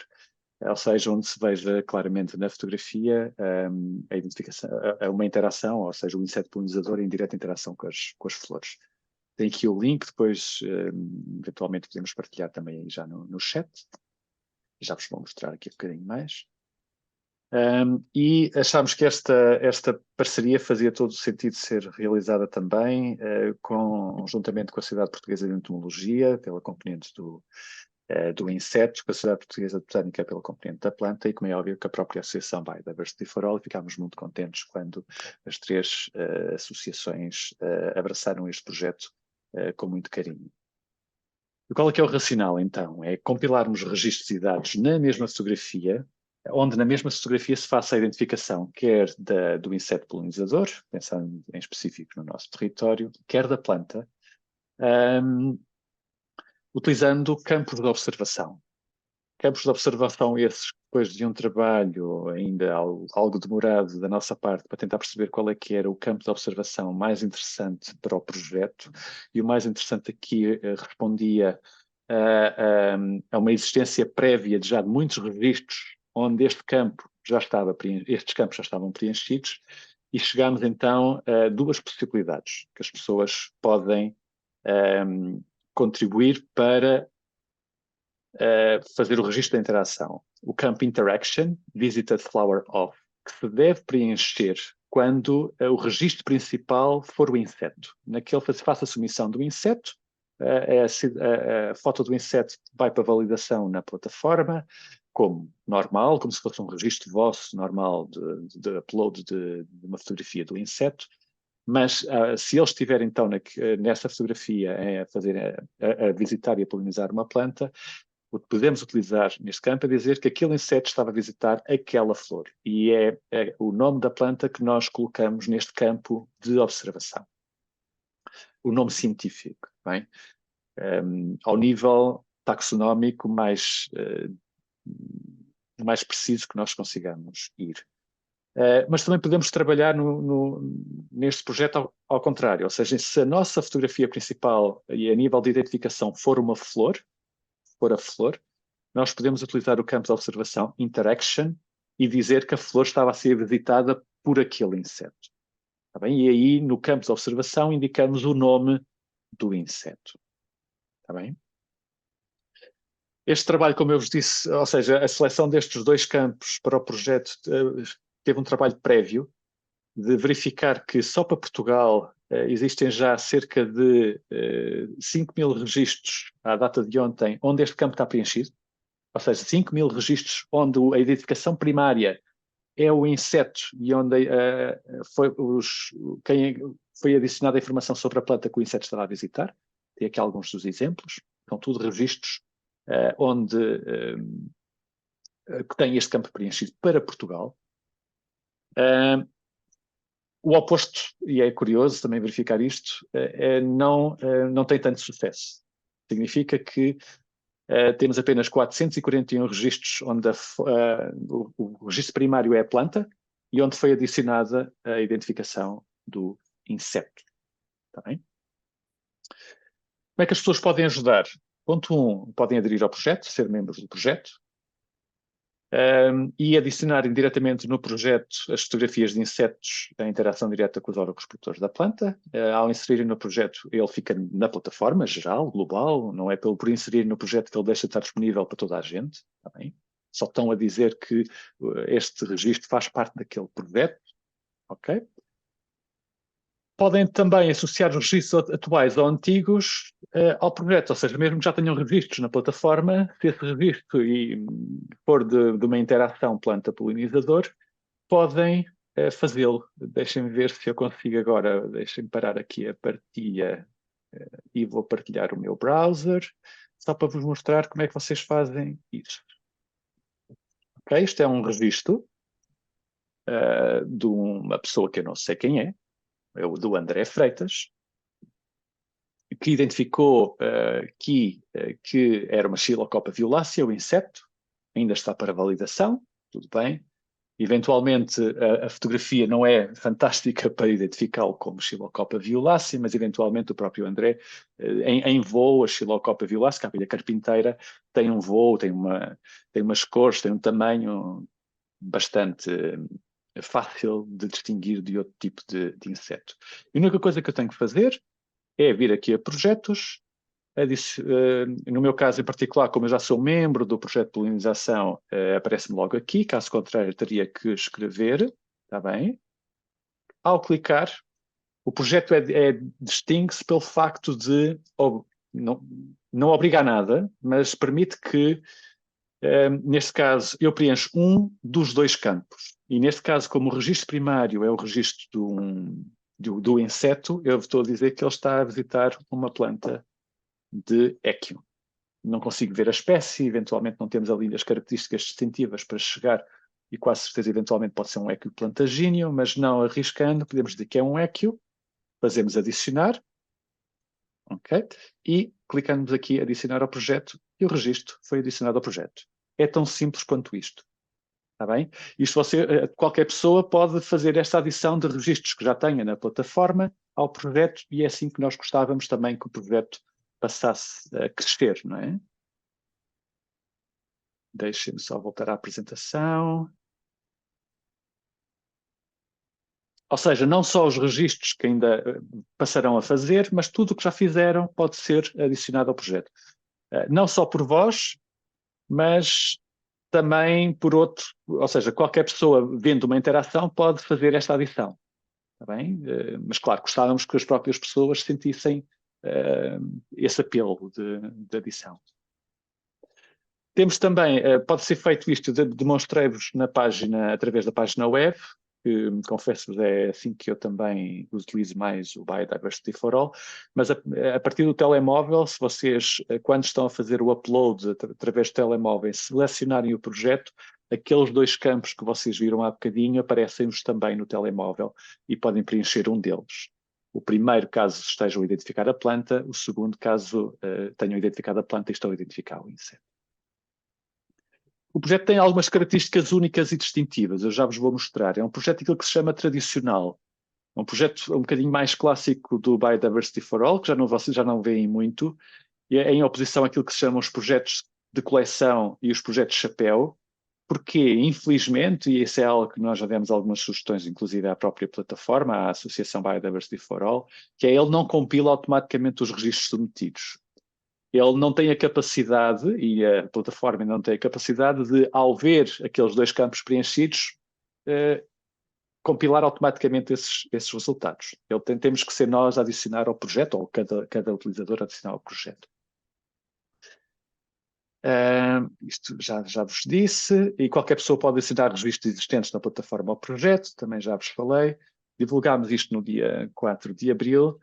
Ou seja, onde se veja claramente na fotografia a identificação, uma interação, ou seja, o inseto polinizador em direta interação com as flores. Tem aqui o link, depois eventualmente podemos partilhar também aí já no chat. Já vos vou mostrar aqui um bocadinho mais. E achámos que esta parceria fazia todo o sentido ser realizada também juntamente com a Sociedade Portuguesa de Entomologia, pela componente do inseto, com a Sociedade Portuguesa de Botânica pela componente da planta e, como é óbvio, com a própria Associação Biodiversity for All. Ficámos muito contentes quando as três associações abraçaram este projeto com muito carinho. E qual é que é o racional, então? É compilarmos registros e dados na mesma fotografia, onde na mesma fotografia se faça a identificação quer do inseto polinizador, pensando em específico no nosso território, quer da planta, utilizando campos de observação. Campos de observação esses, depois de um trabalho ainda algo demorado da nossa parte para tentar perceber qual é que era o campo de observação mais interessante para o projeto, e o mais interessante aqui respondia a uma existência prévia de já de muitos registros onde estes campos já estavam preenchidos, e chegámos então a duas possibilidades que as pessoas podem contribuir para fazer o registro da interação. O campo Interaction, Visited Flower Of, que se deve preencher quando o registro principal for o inseto. Naquele faça a submissão do inseto, a foto do inseto vai para validação na plataforma, como normal, como se fosse um registro vosso normal de upload de uma fotografia do inseto. Mas se ele estiver então nessa fotografia a visitar e a polinizar uma planta, o que podemos utilizar neste campo é dizer que aquele inseto estava a visitar aquela flor. E é o nome da planta que nós colocamos neste campo de observação. O nome científico, bem? Ao nível taxonómico mais preciso que nós consigamos ir. Mas também podemos trabalhar neste projeto ao contrário, ou seja, se a nossa fotografia principal e a nível de identificação for uma flor, a flor, nós podemos utilizar o campo de observação Interaction e dizer que a flor estava a ser visitada por aquele inseto. Tá bem? E aí, no campo de observação, indicamos o nome do inseto. Tá bem? Este trabalho, como eu vos disse, ou seja, a seleção destes dois campos para o projeto teve um trabalho prévio de verificar que só para Portugal existem já cerca de 5.000 registros à data de ontem onde este campo está preenchido, ou seja, 5.000 registros onde a identificação primária é o inseto e onde foi adicionada a informação sobre a planta que o inseto estava a visitar. Tem aqui alguns dos exemplos. São tudo registros que têm este campo preenchido para Portugal. O oposto, e é curioso também verificar isto, não tem tanto sucesso. Significa que temos apenas 441 registros onde o registro primário é a planta e onde foi adicionada a identificação do inseto. Está bem? Como é que as pessoas podem ajudar? Ponto 1, podem aderir ao projeto, ser membros do projeto. e adicionarem diretamente no projeto as fotografias de insetos em interação direta com os órgãos reprodutores da planta. Ao inserirem no projeto, ele fica na plataforma geral, global, não é por inserir no projeto que ele deixa de estar disponível para toda a gente, está bem? Só estão a dizer que este registro faz parte daquele projeto, ok? Podem também associar os registros atuais ou antigos ao projeto, ou seja, mesmo que já tenham registros na plataforma, se esse registro for de uma interação planta-polinizador, podem fazê-lo. Deixem-me ver se eu consigo agora, deixem-me parar aqui a partilha e vou partilhar o meu browser, só para vos mostrar como é que vocês fazem isso. Ok, isto é um registro de uma pessoa que eu não sei quem é o do André Freitas, que identificou que era uma Xilocopa violácea, o inseto, ainda está para validação, tudo bem. Eventualmente a fotografia não é fantástica para identificá-lo como Xilocopa violácea, mas eventualmente o próprio André, em voo, a Xilocopa violácea, que a abelha carpinteira, tem um voo, tem umas cores, tem um tamanho bastante fácil de distinguir de outro tipo de inseto. A única coisa que eu tenho que fazer é vir aqui a projetos, no meu caso em particular, como eu já sou membro do projeto de polinização, aparece-me logo aqui, caso contrário teria que escrever, está bem? Ao clicar, o projeto distingue-se pelo facto de não obriga a nada, mas permite que neste caso, eu preencho um dos dois campos. E neste caso, como o registro primário é o registro do inseto, eu estou a dizer que ele está a visitar uma planta de Echium. Não consigo ver a espécie, eventualmente não temos ali as características distintivas para chegar, e quase certeza eventualmente pode ser um Echium plantagíneo, mas não arriscando, podemos dizer que é um Echium, fazemos adicionar, ok? E clicamos aqui adicionar ao projeto, e o registro foi adicionado ao projeto. É tão simples quanto isto. Está bem? Isto qualquer pessoa pode fazer esta adição de registros que já tenha na plataforma ao projeto e é assim que nós gostávamos também que o projeto passasse a crescer, não é? Deixem-me só voltar à apresentação. Ou seja, não só os registros que ainda passarão a fazer, mas tudo o que já fizeram pode ser adicionado ao projeto. Não só por vós, mas também por outro, ou seja, qualquer pessoa vendo uma interação pode fazer esta adição, está bem? Mas claro, gostávamos que as próprias pessoas sentissem esse apelo de adição. Temos também, pode ser feito isto, demonstrei-vos na página, através da página web, que confesso-vos é assim que eu também utilizo mais o Biodiversity for All, mas a partir do telemóvel, se vocês, quando estão a fazer o upload através do telemóvel, selecionarem o projeto, aqueles dois campos que vocês viram há bocadinho aparecem-vos também no telemóvel e podem preencher um deles. O primeiro, caso estejam a identificar a planta, o segundo, caso tenham identificado a planta e estão a identificar o inseto. O projeto tem algumas características únicas e distintivas, eu já vos vou mostrar. É um projeto aquilo que se chama tradicional. É um projeto um bocadinho mais clássico do Biodiversity for All, que vocês já não veem muito, e é em oposição àquilo que se chamam os projetos de coleção e os projetos chapéu, porque, infelizmente, e isso é algo que nós já demos algumas sugestões, inclusive à própria plataforma, à Associação Biodiversity for All, que é ele não compila automaticamente os registros submetidos. Ele não tem a capacidade, e a plataforma não tem a capacidade de, ao ver aqueles dois campos preenchidos, compilar automaticamente esses resultados. Temos que ser nós a adicionar ao projeto, ou cada utilizador a adicionar ao projeto. Isto já vos disse, e qualquer pessoa pode adicionar registros existentes na plataforma ao projeto, também já vos falei. Divulgámos isto no dia 4 de abril,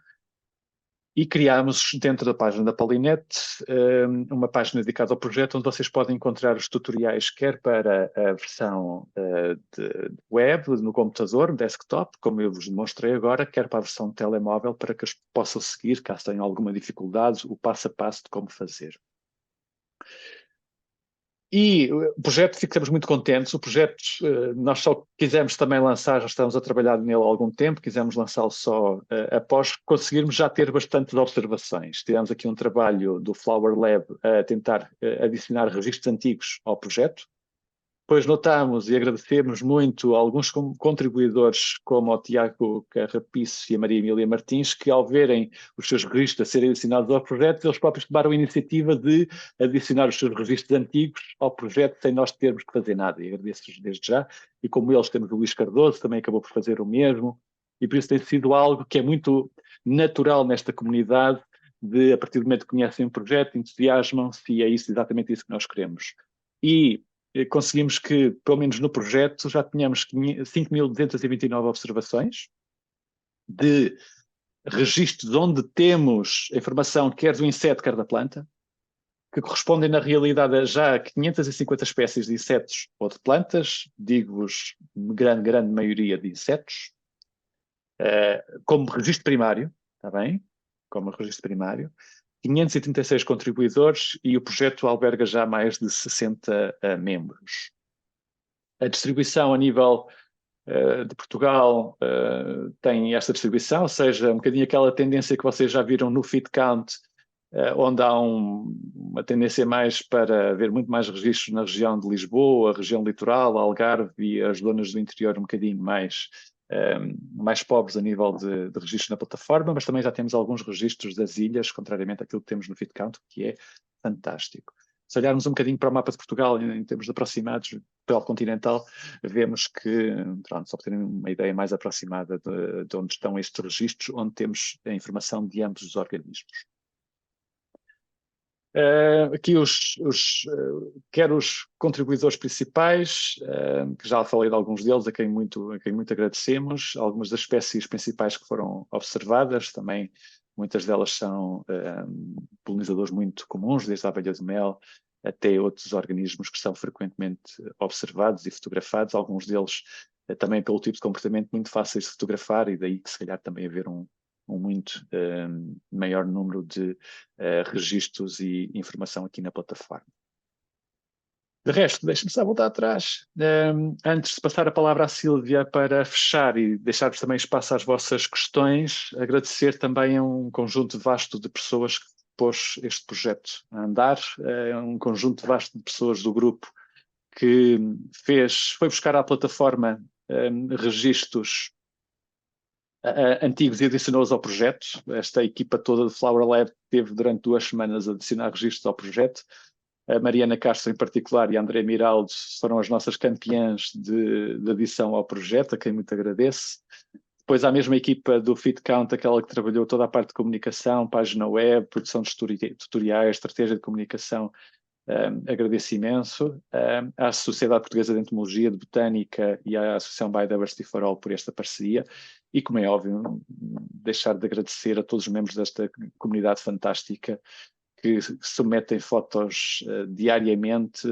e criámos dentro da página da Polinet uma página dedicada ao projeto onde vocês podem encontrar os tutoriais quer para a versão de web, no computador, no desktop, como eu vos demonstrei agora, quer para a versão de telemóvel para que possam seguir, caso tenham alguma dificuldade, o passo a passo de como fazer. E o projeto, ficamos muito contentes. O projeto, nós só quisemos também lançar, já estamos a trabalhar nele há algum tempo, quisemos lançá-lo só após conseguirmos já ter bastantes observações. Tivemos aqui um trabalho do Flower Lab a tentar adicionar registros antigos ao projeto, Depois notamos e agradecemos muito a alguns contribuidores, como o Tiago Carrapiço e a Maria Emília Martins, que ao verem os seus registros a serem adicionados ao projeto, eles próprios tomaram a iniciativa de adicionar os seus registros antigos ao projeto sem nós termos que fazer nada. E agradeço-lhes desde já. E como eles, temos o Luís Cardoso, também acabou por fazer o mesmo. E por isso tem sido algo que é muito natural nesta comunidade, de a partir do momento que conhecem o projeto, entusiasmam-se, e é exatamente isso que nós queremos. E conseguimos que, pelo menos no projeto, já tenhamos 5.229 observações de registros onde temos a informação quer do inseto, quer da planta, que correspondem na realidade a já 550 espécies de insetos ou de plantas, digo-vos, grande maioria de insetos, como registro primário, está bem? Como registro primário. 536 contribuidores e o projeto alberga já mais de 60 membros. A distribuição a nível de Portugal tem esta distribuição, ou seja, um bocadinho aquela tendência que vocês já viram no feed count, onde há uma tendência mais para haver muito mais registros na região de Lisboa, a região litoral, Algarve e as zonas do interior um bocadinho mais pobres a nível de registros na plataforma, mas também já temos alguns registros das ilhas, contrariamente àquilo que temos no feed count, que é fantástico. Se olharmos um bocadinho para o mapa de Portugal, em termos de aproximados, Portugal continental, vemos que, pronto, só para terem uma ideia mais aproximada de onde estão estes registros, onde temos a informação de ambos os organismos. Aqui quer os contribuidores principais, que já falei de alguns deles, a quem muito agradecemos, algumas das espécies principais que foram observadas, também muitas delas são polinizadores muito comuns, desde a abelha de mel até outros organismos que são frequentemente observados e fotografados, alguns deles também pelo tipo de comportamento muito fáceis de fotografar, e daí que se calhar também haver um muito maior número de registros e informação aqui na plataforma. De resto, deixe-me só voltar atrás. Antes de passar a palavra à Sílvia para fechar e deixar-vos também espaço às vossas questões, agradecer também a um conjunto vasto de pessoas que pôs este projeto a andar, um conjunto vasto de pessoas do grupo que foi buscar à plataforma registros antigos e adicionou-os ao projeto. Esta equipa toda do Flower Lab teve durante 2 semanas a adicionar registros ao projeto. A Mariana Castro, em particular, e a André Miraldo foram as nossas campeãs de adição ao projeto, a quem muito agradeço. Depois há a mesma equipa do Feed Count, aquela que trabalhou toda a parte de comunicação, página web, produção de tutoriais, estratégia de comunicação. Agradeço imenso. À Sociedade Portuguesa de Entomologia, de Botânica e à Associação Biodiversity for All por esta parceria. E, como é óbvio, deixar de agradecer a todos os membros desta comunidade fantástica que submetem fotos diariamente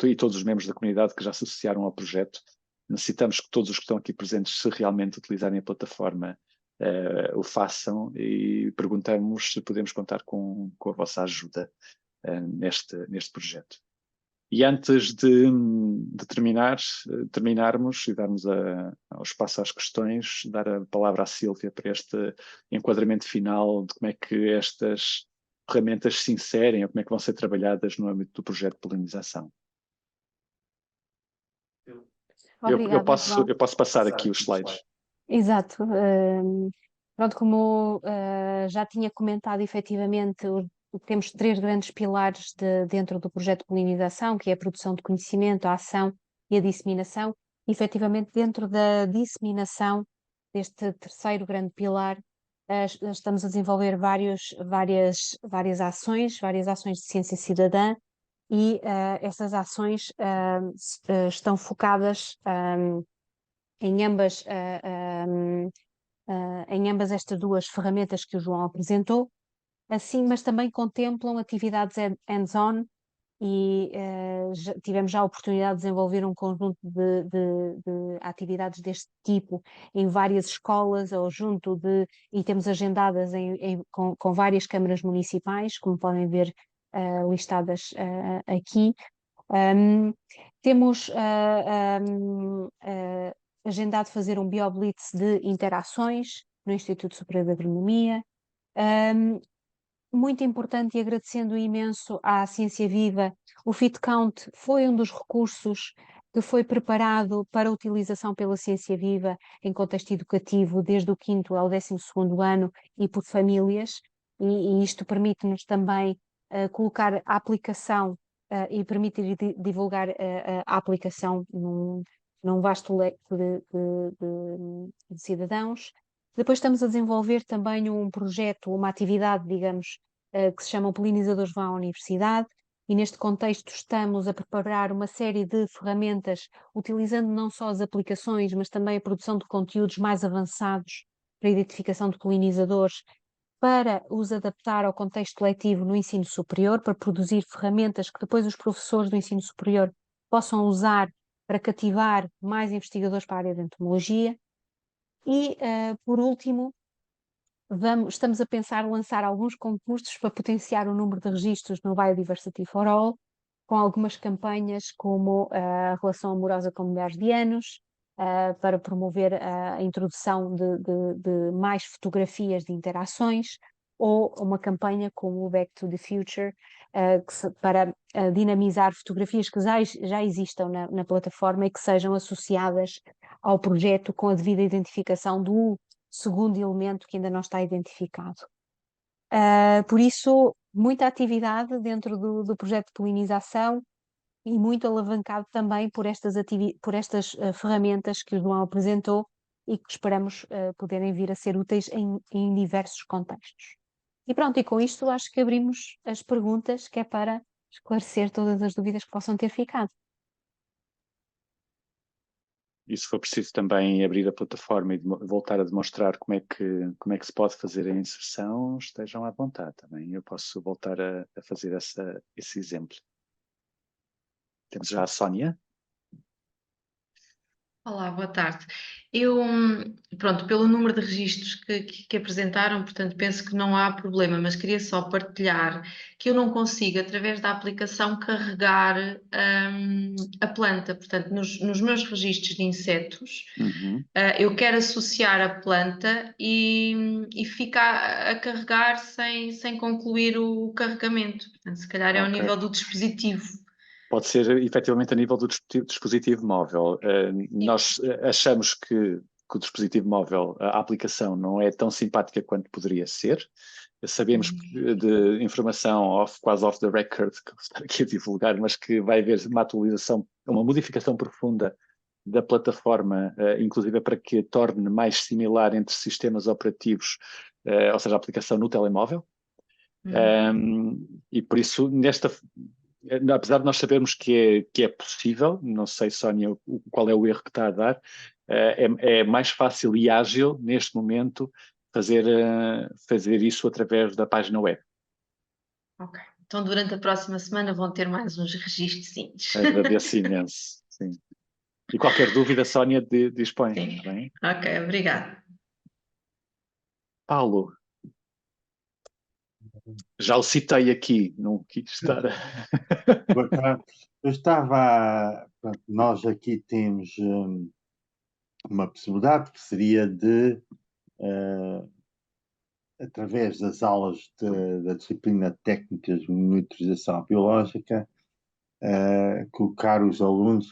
e todos os membros da comunidade que já se associaram ao projeto. Necessitamos que todos os que estão aqui presentes, se realmente utilizarem a plataforma, o façam, e perguntamos se podemos contar com a vossa ajuda neste projeto. E antes de terminarmos e darmos ao espaço às questões, dar a palavra à Sílvia para este enquadramento final de como é que estas ferramentas se inserem ou como é que vão ser trabalhadas no âmbito do projeto de polinização. Eu posso passar aqui os slides. Exato. Pronto, como já tinha comentado, efetivamente, temos 3 grandes pilares dentro do projeto de polinização, que é a produção de conhecimento, a ação e a disseminação. E, efetivamente, dentro da disseminação deste 3º grande pilar, estamos a desenvolver várias ações de ciência cidadã, e essas ações estão focadas em ambas estas 2 ferramentas que o João apresentou, assim, mas também contemplam atividades hands-on, e tivemos já a oportunidade de desenvolver um conjunto de atividades deste tipo em várias escolas e temos agendadas com várias câmaras municipais, como podem ver listadas aqui. Temos agendado fazer um BioBlitz de interações no Instituto Superior de Agronomia. muito importante e agradecendo imenso à Ciência Viva, o Fit Count foi um dos recursos que foi preparado para utilização pela Ciência Viva em contexto educativo, desde o 5º ao 12º ano e por famílias, e isto permite-nos também colocar a aplicação e permitir divulgar a aplicação num vasto leque de cidadãos. Depois estamos a desenvolver também um projeto, uma atividade, digamos, que se chama Polinizadores Vão à Universidade, e neste contexto estamos a preparar uma série de ferramentas, utilizando não só as aplicações, mas também a produção de conteúdos mais avançados para a identificação de polinizadores, para os adaptar ao contexto letivo no ensino superior, para produzir ferramentas que depois os professores do ensino superior possam usar para cativar mais investigadores para a área de entomologia. E, por último, estamos a pensar lançar alguns concursos para potenciar o número de registros no Biodiversity for All, com algumas campanhas como a relação amorosa com milhares de anos, para promover a introdução de mais fotografias de interações, ou uma campanha como o Back to the Future, para dinamizar fotografias que já existam na plataforma e que sejam associadas ao projeto com a devida identificação do segundo elemento que ainda não está identificado. Por isso, muita atividade dentro do projeto de polinização e muito alavancado também por estas ferramentas que o João apresentou e que esperamos poderem vir a ser úteis em diversos contextos. E pronto, e com isto acho que abrimos as perguntas, que é para esclarecer todas as dúvidas que possam ter ficado. E se for preciso também abrir a plataforma e voltar a demonstrar como é que se pode fazer a inserção, estejam à vontade também. Eu posso voltar a fazer esse exemplo. Temos já a Sónia. Olá, boa tarde. Eu, pronto, pelo número de registros que apresentaram, portanto, penso que não há problema, mas queria só partilhar que eu não consigo, através da aplicação, carregar a planta. Portanto, nos meus registros de insetos, eu quero associar a planta e fica a carregar sem concluir o carregamento. Portanto, se calhar é ao nível do dispositivo. Pode ser efetivamente a nível do dispositivo móvel. Nós achamos que o dispositivo móvel, a aplicação, não é tão simpática quanto poderia ser. Sabemos de informação quase off the record, que vou estar aqui a divulgar, mas que vai haver uma atualização, uma modificação profunda da plataforma, inclusive para que torne mais similar entre sistemas operativos, ou seja, a aplicação no telemóvel. E por isso, apesar de nós sabermos que é possível, não sei, Sónia, qual é o erro que está a dar, é mais fácil e ágil, neste momento, fazer isso através da página web. Ok. Então, durante a próxima semana vão ter mais uns registros. Agradeço imenso. Sim. E qualquer dúvida, Sónia, dispõe. Sim. Bem? Ok, obrigada. Paulo. Já o citei aqui, não quis estar. Eu estava. Pronto, nós aqui temos uma possibilidade que seria de, através das aulas da disciplina de técnicas de monitorização biológica, colocar os alunos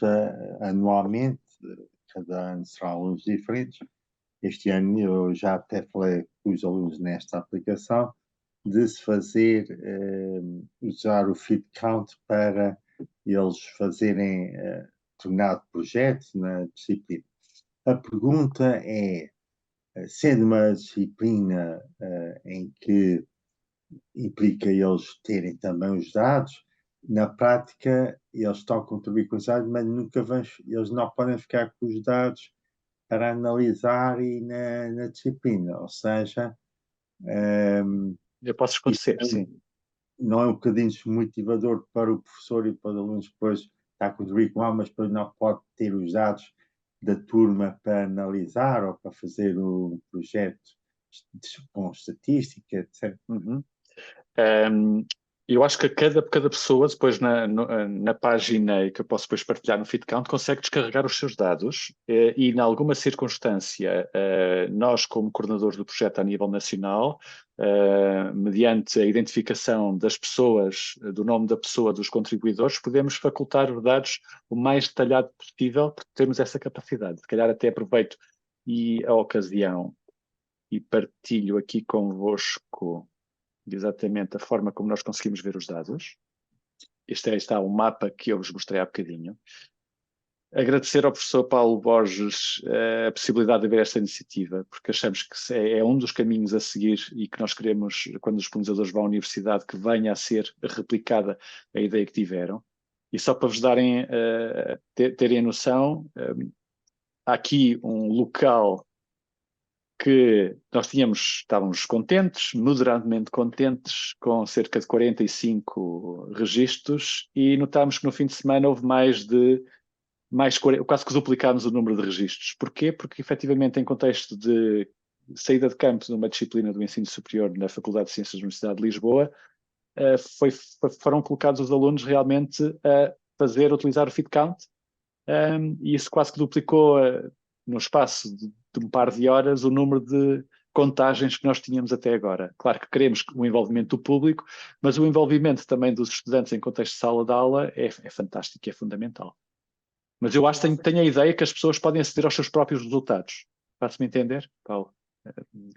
anualmente, cada ano serão alunos diferentes. Este ano eu já até falei com os alunos nesta aplicação, de se fazer, usar o Feed Count para eles fazerem determinado projeto na disciplina. A pergunta é, sendo uma disciplina em que implica eles terem também os dados, na prática eles estão a contribuir com os dados, mas eles não podem ficar com os dados para analisar e na disciplina, ou seja... eu posso esclarecer, sim. Não é um bocadinho desmotivador para o professor e para os alunos depois estar a contribuir com mas depois não pode ter os dados da turma para analisar ou para fazer um projeto com estatística, etc. Eu acho que cada pessoa, depois na página que eu posso depois partilhar no FeedCount, consegue descarregar os seus dados e, em alguma circunstância, nós, como coordenadores do projeto a nível nacional, mediante a identificação das pessoas, do nome da pessoa, dos contribuidores, podemos facultar os dados o mais detalhado possível, porque temos essa capacidade. Se calhar até aproveito e a ocasião e partilho aqui convosco exatamente a forma como nós conseguimos ver os dados. Este está o mapa que eu vos mostrei há bocadinho. Agradecer ao professor Paulo Borges a possibilidade de ver esta iniciativa, porque achamos que é um dos caminhos a seguir e que nós queremos, quando os polinizadores vão à universidade, que venha a ser replicada a ideia que tiveram. E só para vos darem, terem noção, há aqui um local que nós estávamos contentes, moderadamente contentes, com cerca de 45 registros, e notámos que no fim de semana houve quase que duplicámos o número de registros. Porquê? Porque, efetivamente, em contexto de saída de campo numa disciplina do ensino superior na Faculdade de Ciências da Universidade de Lisboa, foram colocados os alunos realmente a utilizar o FeedCount, e isso quase que duplicou, no espaço de um par de horas, o número de contagens que nós tínhamos até agora. Claro que queremos o envolvimento do público, mas o envolvimento também dos estudantes em contexto de sala de aula é fantástico e é fundamental. Mas eu acho que tenho a ideia que as pessoas podem aceder aos seus próprios resultados. Faz-me entender, Paulo?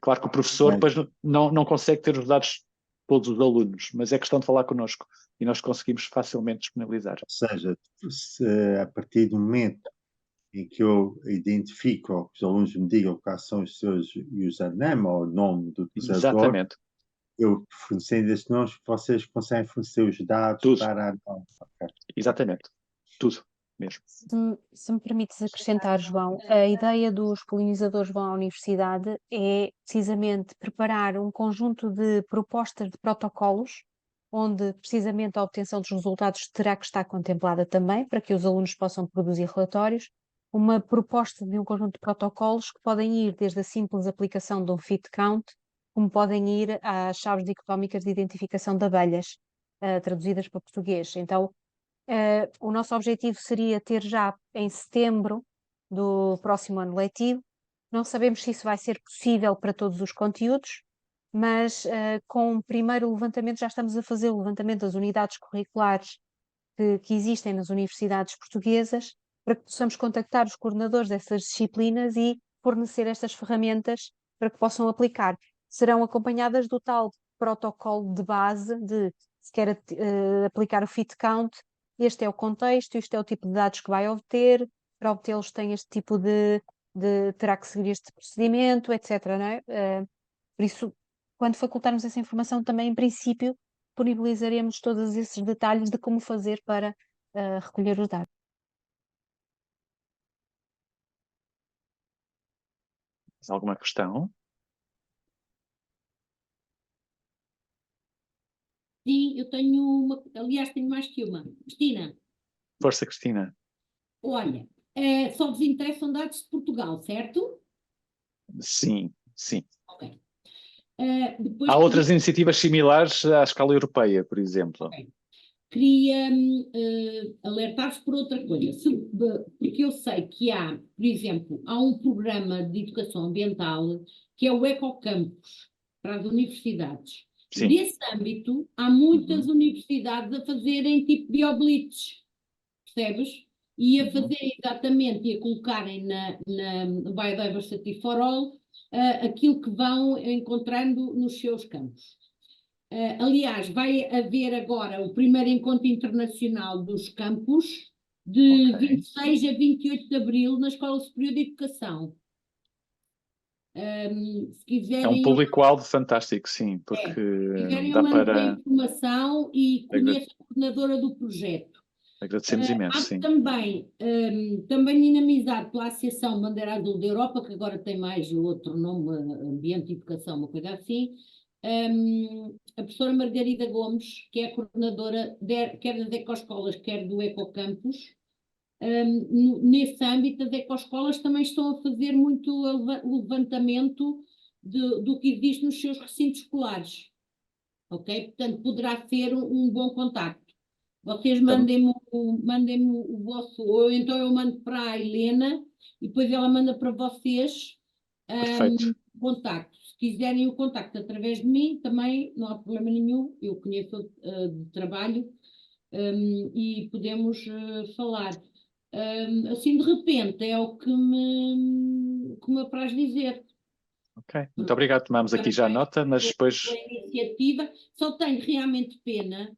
Claro que o professor depois não consegue ter os dados de todos os alunos, mas é questão de falar connosco e nós conseguimos facilmente disponibilizar. Ou seja, se a partir do momento em que eu identifico, ou que os alunos me digam quais são os seus username ou o nome do utilizador, exatamente, eu fornecendo esses nomes, vocês conseguem fornecer os dados tudo. para... Exatamente, tudo mesmo. Se me permites acrescentar, João, a ideia dos polinizadores vão à universidade é precisamente preparar um conjunto de propostas de protocolos, onde precisamente a obtenção dos resultados terá que estar contemplada também, para que os alunos possam produzir relatórios, uma proposta de um conjunto de protocolos que podem ir desde a simples aplicação de um FeedCount, como podem ir às chaves dicotómicas de identificação de abelhas, traduzidas para português. Então, o nosso objetivo seria ter já em setembro do próximo ano letivo. Não sabemos se isso vai ser possível para todos os conteúdos, mas com o primeiro levantamento já estamos a fazer o levantamento das unidades curriculares que existem nas universidades portuguesas, para que possamos contactar os coordenadores dessas disciplinas e fornecer estas ferramentas para que possam aplicar. Serão acompanhadas do tal protocolo de base de, se quer aplicar o FeedCount, este é o contexto, este é o tipo de dados que vai obter, para obtê-los tem este tipo terá que seguir este procedimento, etc. Não é? Por isso, quando facultarmos essa informação, também, em princípio, disponibilizaremos todos esses detalhes de como fazer para recolher os dados. Alguma questão? Sim, eu tenho uma, aliás, tenho mais que uma. Cristina. Força, Cristina. Olha, só vos interessam dados de Portugal, certo? Sim, sim. Ok. Há outras iniciativas similares à escala europeia, por exemplo. Okay. Queria alertar-vos por outra coisa, porque eu sei que há, por exemplo, há um programa de educação ambiental que é o Ecocampus para as universidades. Sim. Nesse âmbito, há muitas universidades a fazerem tipo bioblitz, percebes? E a fazerem exatamente, e a colocarem na Biodiversity for All aquilo que vão encontrando nos seus campos. Aliás, vai haver agora o primeiro encontro internacional dos campos, de 26 a 28 de abril, na Escola Superior de Educação. Se quiserem, é um público-alvo fantástico, sim, porque se quiserem, dá para... a informação e conheço a coordenadora do projeto. Agradecemos imenso, sim. Também dinamizado pela Associação Bandeira Azul da Europa, que agora tem mais outro nome, Ambiente e Educação, uma coisa assim, a professora Margarida Gomes, que é a coordenadora quer das ecoescolas, quer do Ecocampus. Nesse âmbito, as ecoescolas também estão a fazer muito o levantamento do que existe nos seus recintos escolares. ok? Portanto, poderá ser um bom contacto. Vocês Então, mandem-me o vosso, ou então eu mando para a Helena e depois ela manda para vocês perfeito. o contacto. Se quiserem o contacto através de mim, também não há problema nenhum, eu conheço de trabalho e podemos falar. Assim, de repente, é o que me apraz dizer. Ok, muito obrigado. Tomamos aqui já nota, mas depois... Pela iniciativa, só tenho realmente pena,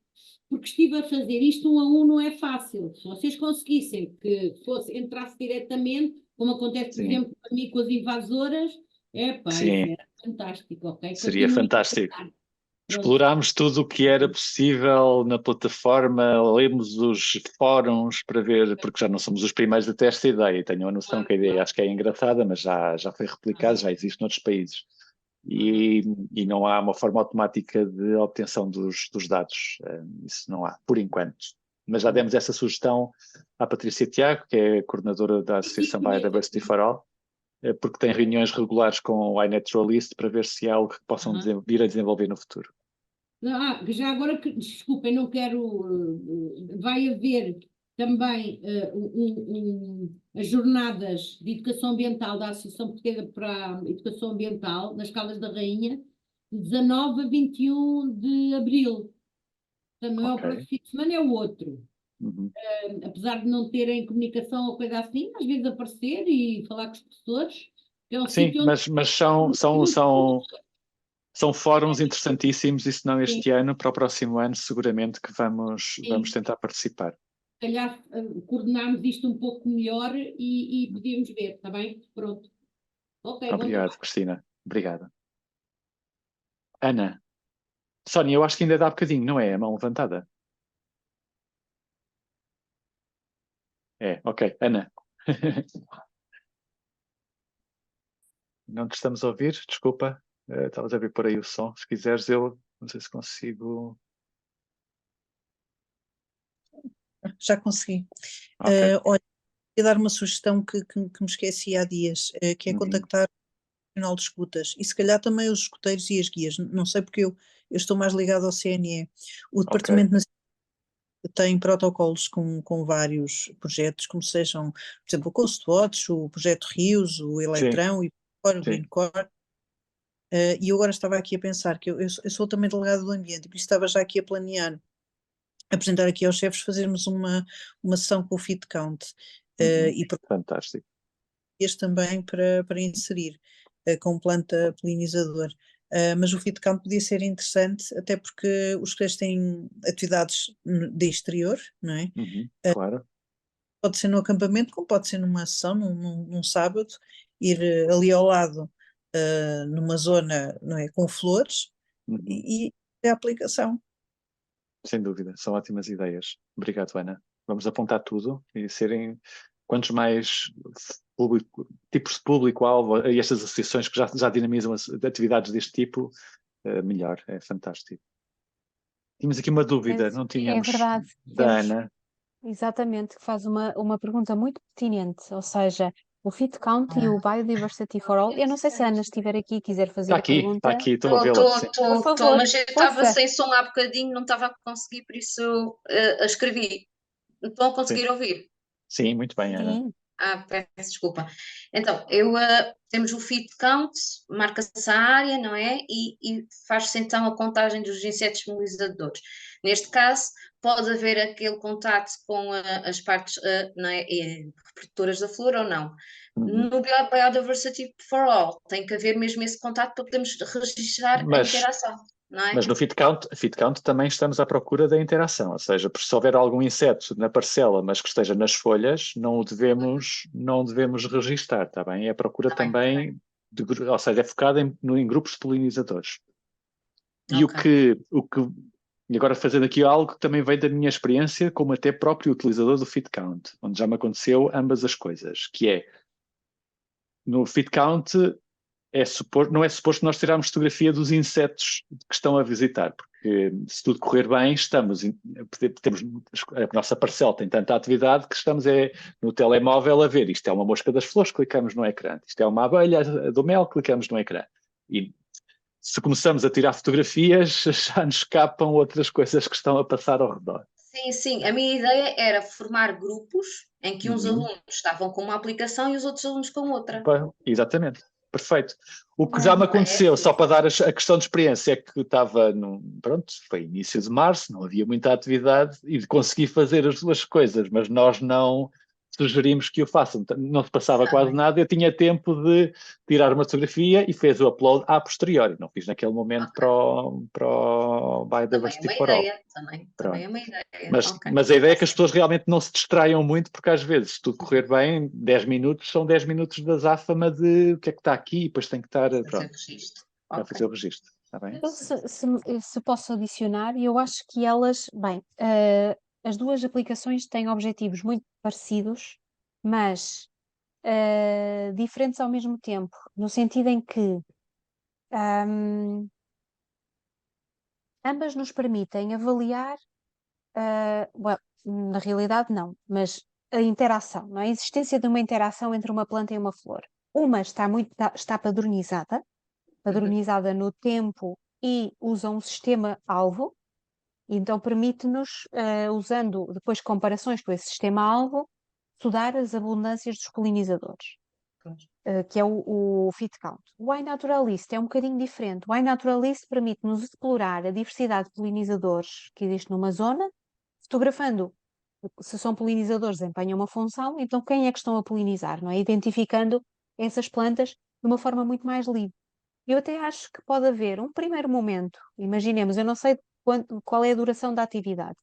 porque estive a fazer isto 1 a 1 não é fácil. Se vocês conseguissem que entrasse diretamente, como acontece, por Sim, exemplo, para mim com as invasoras, isso sim, era fantástico, ok? seria Continuem a fantástico. tentar. Pronto. Explorámos tudo o que era possível na plataforma, lemos os fóruns para ver, porque já não somos os primeiros a ter esta ideia. Tenho a noção que a ideia acho que é engraçada, mas já foi replicada, já existe noutros países. E não há uma forma automática de obtenção dos dados. Isso não há, por enquanto. Mas já demos essa sugestão à Patrícia Tiago, que é a coordenadora da Associação Biodiversity for All, porque tem reuniões regulares com o iNaturalist para ver se há algo que possam vir a desenvolver no futuro. Já agora, desculpem, não quero. Vai haver também as jornadas de educação ambiental da Associação Portuguesa para a Educação Ambiental, nas Caldas da Rainha, de 19 a 21 de abril. Portanto, não é o próximo fim de semana, é o outro. Apesar de não terem comunicação ou coisa assim, às vezes aparecer e falar com os professores. É um Sim, sítio mas são fóruns interessantíssimos, e se não este ano, para o próximo ano, seguramente que vamos tentar participar. Se calhar coordenarmos isto um pouco melhor e podíamos ver, está bem? Pronto. Ok, Obrigado, Cristina. Obrigado. Ana. Sónia, eu acho que ainda dá bocadinho, não é? A mão levantada. É, ok. Ana. Não te estamos a ouvir, desculpa. Estavas a ver por aí o som. Se quiseres, eu não sei se consigo. Já consegui. Okay. Olha, queria dar uma sugestão que me esqueci há dias, que é contactar o Tribunal de Escutas e se calhar também os escuteiros e as guias. Não sei porque eu estou mais ligado ao CNE. O Departamento Nacional tem protocolos com vários projetos, como sejam, por exemplo, o Coastwatch, o Projeto Rios, o Eletrão e o Greencore. E eu agora estava aqui a pensar que eu sou também delegado do ambiente e estava já aqui a planear apresentar aqui aos chefes, fazermos uma sessão com o Feed Count e fantástico. este também para inserir com planta polinizador. Mas o Feed Count podia ser interessante, até porque os colegas têm atividades de exterior, não é? Claro. Pode ser no acampamento, como pode ser numa sessão, num sábado, ir ali ao lado, numa zona, não é, com flores e a aplicação. Sem dúvida, são ótimas ideias. Obrigado, Ana. Vamos apontar tudo e serem quantos mais tipos de público-alvo e estas associações que já dinamizam atividades deste tipo, melhor. É fantástico. Tínhamos aqui uma dúvida, não tínhamos? É verdade. Da Ana. Exatamente, que faz uma pergunta muito pertinente, ou seja, o Feed Count e o Biodiversity for All. Eu não sei se a Ana estiver aqui e quiser fazer a pergunta. Está aqui, estou a vê-la. Estou, mas eu estava sem som há bocadinho, não estava a conseguir, por isso escrevi. Estão a conseguir ouvir? Sim, muito bem, Ana. Peço desculpa. Então, temos o Feed Count, marca-se a área, não é? E faz-se então a contagem dos insetos polinizadores. Neste caso, pode haver aquele contato com as partes não é, reprodutoras da flor ou não. No Biodiversity for All, tem que haver mesmo esse contato para podermos registrar a interação. Não é? Mas no Feed Count também estamos à procura da interação, ou seja, se houver algum inseto na parcela, mas que esteja nas folhas, não devemos registar, está bem? É a procura também, ou seja, é focada em grupos de polinizadores. E e agora fazendo aqui algo que também vem da minha experiência, como até próprio utilizador do Feed Count, onde já me aconteceu ambas as coisas, que é, no Feed Count, não é suposto nós tirarmos fotografia dos insetos que estão a visitar, porque se tudo correr bem, a nossa parcela tem tanta atividade que estamos no telemóvel a ver, isto é uma mosca das flores, clicamos no ecrã, isto é uma abelha do mel, clicamos no ecrã. E se começamos a tirar fotografias, já nos escapam outras coisas que estão a passar ao redor. Sim, sim. A minha ideia era formar grupos em que uns Uhum. alunos estavam com uma aplicação e os outros alunos com outra. Exatamente, perfeito. O que já me aconteceu, só para dar a questão de experiência, é que estava, pronto, foi início de março, não havia muita atividade e consegui fazer as duas coisas, mas nós não sugerimos que o façam. Não se passava quase nada, eu tinha tempo de tirar uma fotografia e fez o upload a posteriori. Não fiz naquele momento para o Biodiversity for All. Também é uma ideia. Mas a ideia é que as pessoas realmente não se distraiam muito, porque às vezes, se tudo correr bem, 10 minutos são 10 minutos da azáfama de o que é que está aqui, e depois tem que estar para fazer o registro. Está bem? Eu, se posso adicionar, eu acho que elas, bem, as duas aplicações têm objetivos muito parecidos, mas diferentes ao mesmo tempo, no sentido em que ambas nos permitem avaliar, na realidade não, mas a interação, não é? A existência de uma interação entre uma planta e uma flor. Uma está padronizada no tempo e usa um sistema-alvo, então permite-nos, usando depois comparações com esse sistema-alvo, estudar as abundâncias dos polinizadores, que é o Fit Count. O iNaturalist é um bocadinho diferente. O iNaturalist permite-nos explorar a diversidade de polinizadores que existe numa zona, fotografando se são polinizadores, desempenham uma função, então quem é que estão a polinizar, não é? Identificando essas plantas de uma forma muito mais livre. Eu até acho que pode haver um primeiro momento, imaginemos, eu não sei qual é a duração da atividade,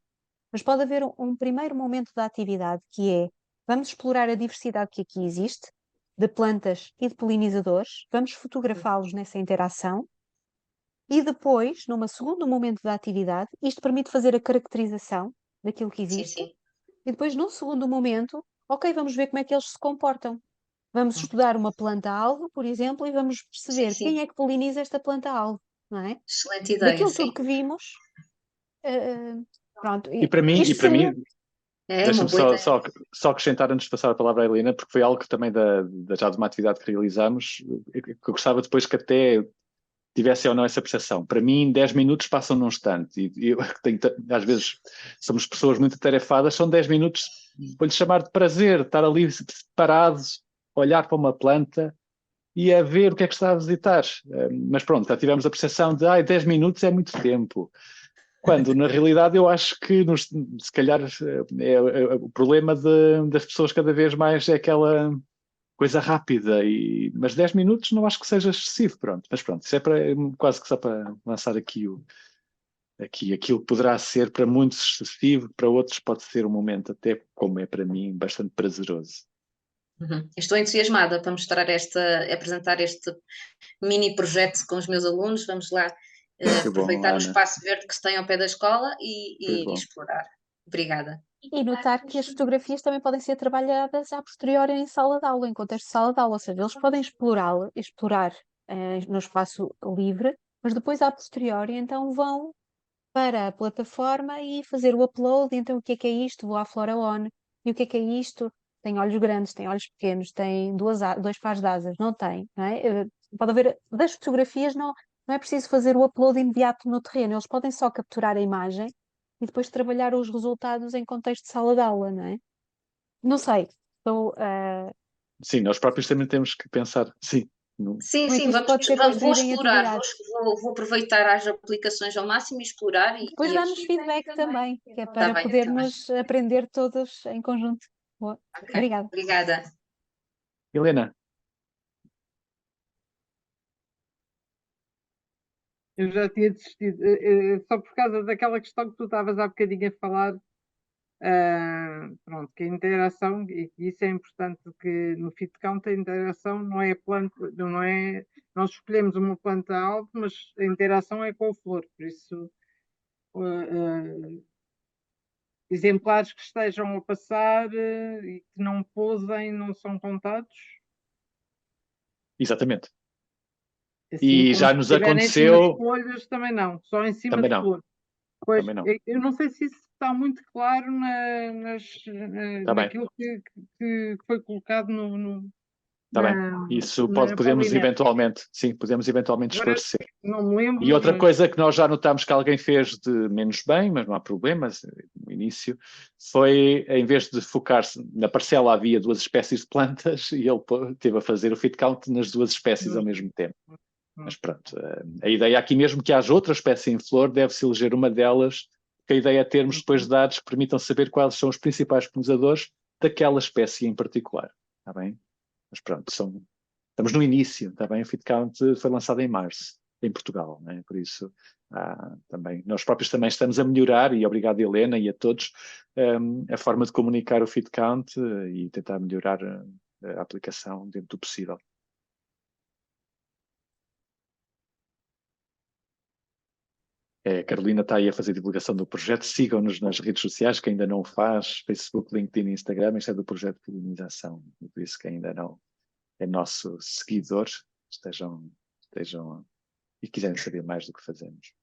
mas pode haver um primeiro momento da atividade que é, vamos explorar a diversidade que aqui existe, de plantas e de polinizadores, vamos fotografá-los nessa interação, e depois, num segundo momento da atividade, isto permite fazer a caracterização daquilo que existe, e depois, num segundo momento, ok, vamos ver como é que eles se comportam. Vamos estudar uma planta-alvo, por exemplo, e vamos perceber quem é que poliniza esta planta-alvo, não é? Excelente ideia, daquilo tudo que vimos, pronto. E para mim, deixa-me só acrescentar antes de passar a palavra à Helena, porque foi algo que também já de uma atividade que realizámos, que eu gostava depois que até tivesse ou não essa percepção. Para mim, 10 minutos passam num instante. E eu tenho, às vezes, somos pessoas muito atarefadas, são 10 minutos, vou-lhe chamar de prazer, estar ali separados, olhar para uma planta e a ver o que é que está a visitar. Mas pronto, já tivemos a percepção de 10 minutos é muito tempo. Quando, na realidade, eu acho que, se calhar, o problema das pessoas cada vez mais é aquela coisa rápida, mas 10 minutos não acho que seja excessivo, pronto. Mas pronto, isso é quase que só para lançar aqui aquilo que poderá ser para muitos excessivo, para outros pode ser um momento, até como é para mim, bastante prazeroso. Estou entusiasmada para apresentar este mini projeto com os meus alunos. Vamos lá aproveitar o espaço verde que se tem ao pé da escola e explorar. Obrigada. E notar que as fotografias também podem ser trabalhadas a posteriori em sala de aula, em contexto de sala de aula, ou seja, eles podem explorar no espaço livre, mas depois a posteriori então vão para a plataforma e fazer o upload, então o que é isto? Vou à Flora On, e o que é isto? Tem olhos grandes, tem olhos pequenos, tem dois pares de asas, não tem, não é? Pode haver, das fotografias não é preciso fazer o upload imediato no terreno, eles podem só capturar a imagem e depois trabalhar os resultados em contexto de sala de aula, não é? Não sei, Sim, nós próprios também temos que pensar, sim. Sim, vou explorar, vou aproveitar as aplicações ao máximo e explorar. Depois dá-nos feedback também, que é para podermos aprender todos em conjunto. Boa. Okay. Obrigada. Helena. Eu já tinha desistido, só por causa daquela questão que tu estavas há bocadinho a falar, pronto, que a interação, e isso é importante, que no Fit Count a interação não é planta, não é, nós escolhemos uma planta-alvo, mas a interação é com a flor, por isso exemplares que estejam a passar e que não pousem não são contados? Exatamente. Assim, e já nos aconteceu. Em cima de folhas também não, só em cima de flor. Pois, eu não sei se isso está muito claro naquilo que foi colocado no. Está bem? Isso podemos Paulina. eventualmente, sim, podemos eventualmente Agora, esclarecer. não me lembro. E outra mas- coisa que nós já notámos que alguém fez de menos bem, mas não há problema, no início, foi, em vez de focar-se na parcela, havia 2 espécies de plantas e ele teve a fazer o feed count nas 2 espécies ao mesmo tempo. Mas pronto, a ideia aqui, mesmo que haja outra espécie em flor, deve-se eleger uma delas, porque a ideia é termos depois dados que permitam saber quais são os principais polinizadores daquela espécie em particular. Está bem? Mas pronto, estamos no início, está bem? O feed count foi lançado em março, em Portugal, né? Por isso, também, nós próprios também estamos a melhorar, e obrigado Helena e a todos, a forma de comunicar o feed count e tentar melhorar a aplicação dentro do possível. A Carolina está aí a fazer divulgação do projeto. Sigam-nos nas redes sociais, quem ainda não o faz, Facebook, LinkedIn e Instagram. Isto é do projeto de polinização. Por isso, quem ainda não é nosso seguidor, estejam e quiserem saber mais do que fazemos.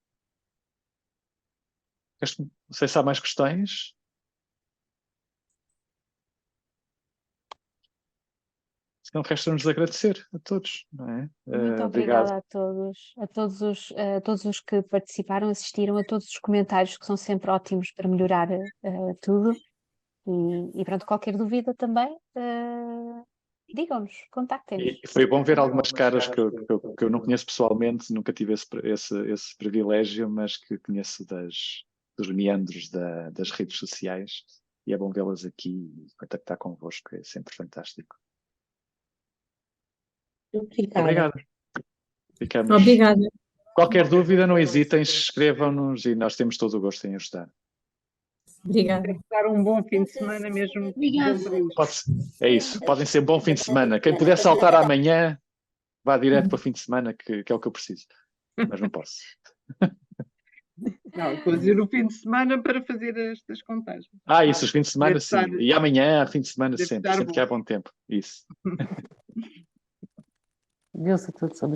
Não sei se há mais questões. Se não, resta-nos agradecer a todos, não é? Muito Obrigado. obrigada a todos os que participaram, assistiram, a todos os comentários que são sempre ótimos para melhorar tudo. E pronto, qualquer dúvida também, digam-nos, contactem-nos. E foi bom ver algumas caras que eu não conheço pessoalmente, nunca tive esse privilégio, mas que conheço dos meandros das redes sociais, e é bom vê-las aqui e contactar convosco, é sempre fantástico. Obrigado. Obrigada. Qualquer dúvida, não hesitem, escrevam-nos e nós temos todo o gosto em ajudar. Obrigada. Dar um bom fim de semana mesmo. É isso, podem ser um bom fim de semana. Quem puder saltar amanhã, vá direto para o fim de semana, que é o que eu preciso. Mas não posso. Não, estou a dizer o fim de semana para fazer estas contagens. Isso, os fins de semana, sim. E amanhã, fim de semana, sempre que há bom tempo. Isso. Deus a todos.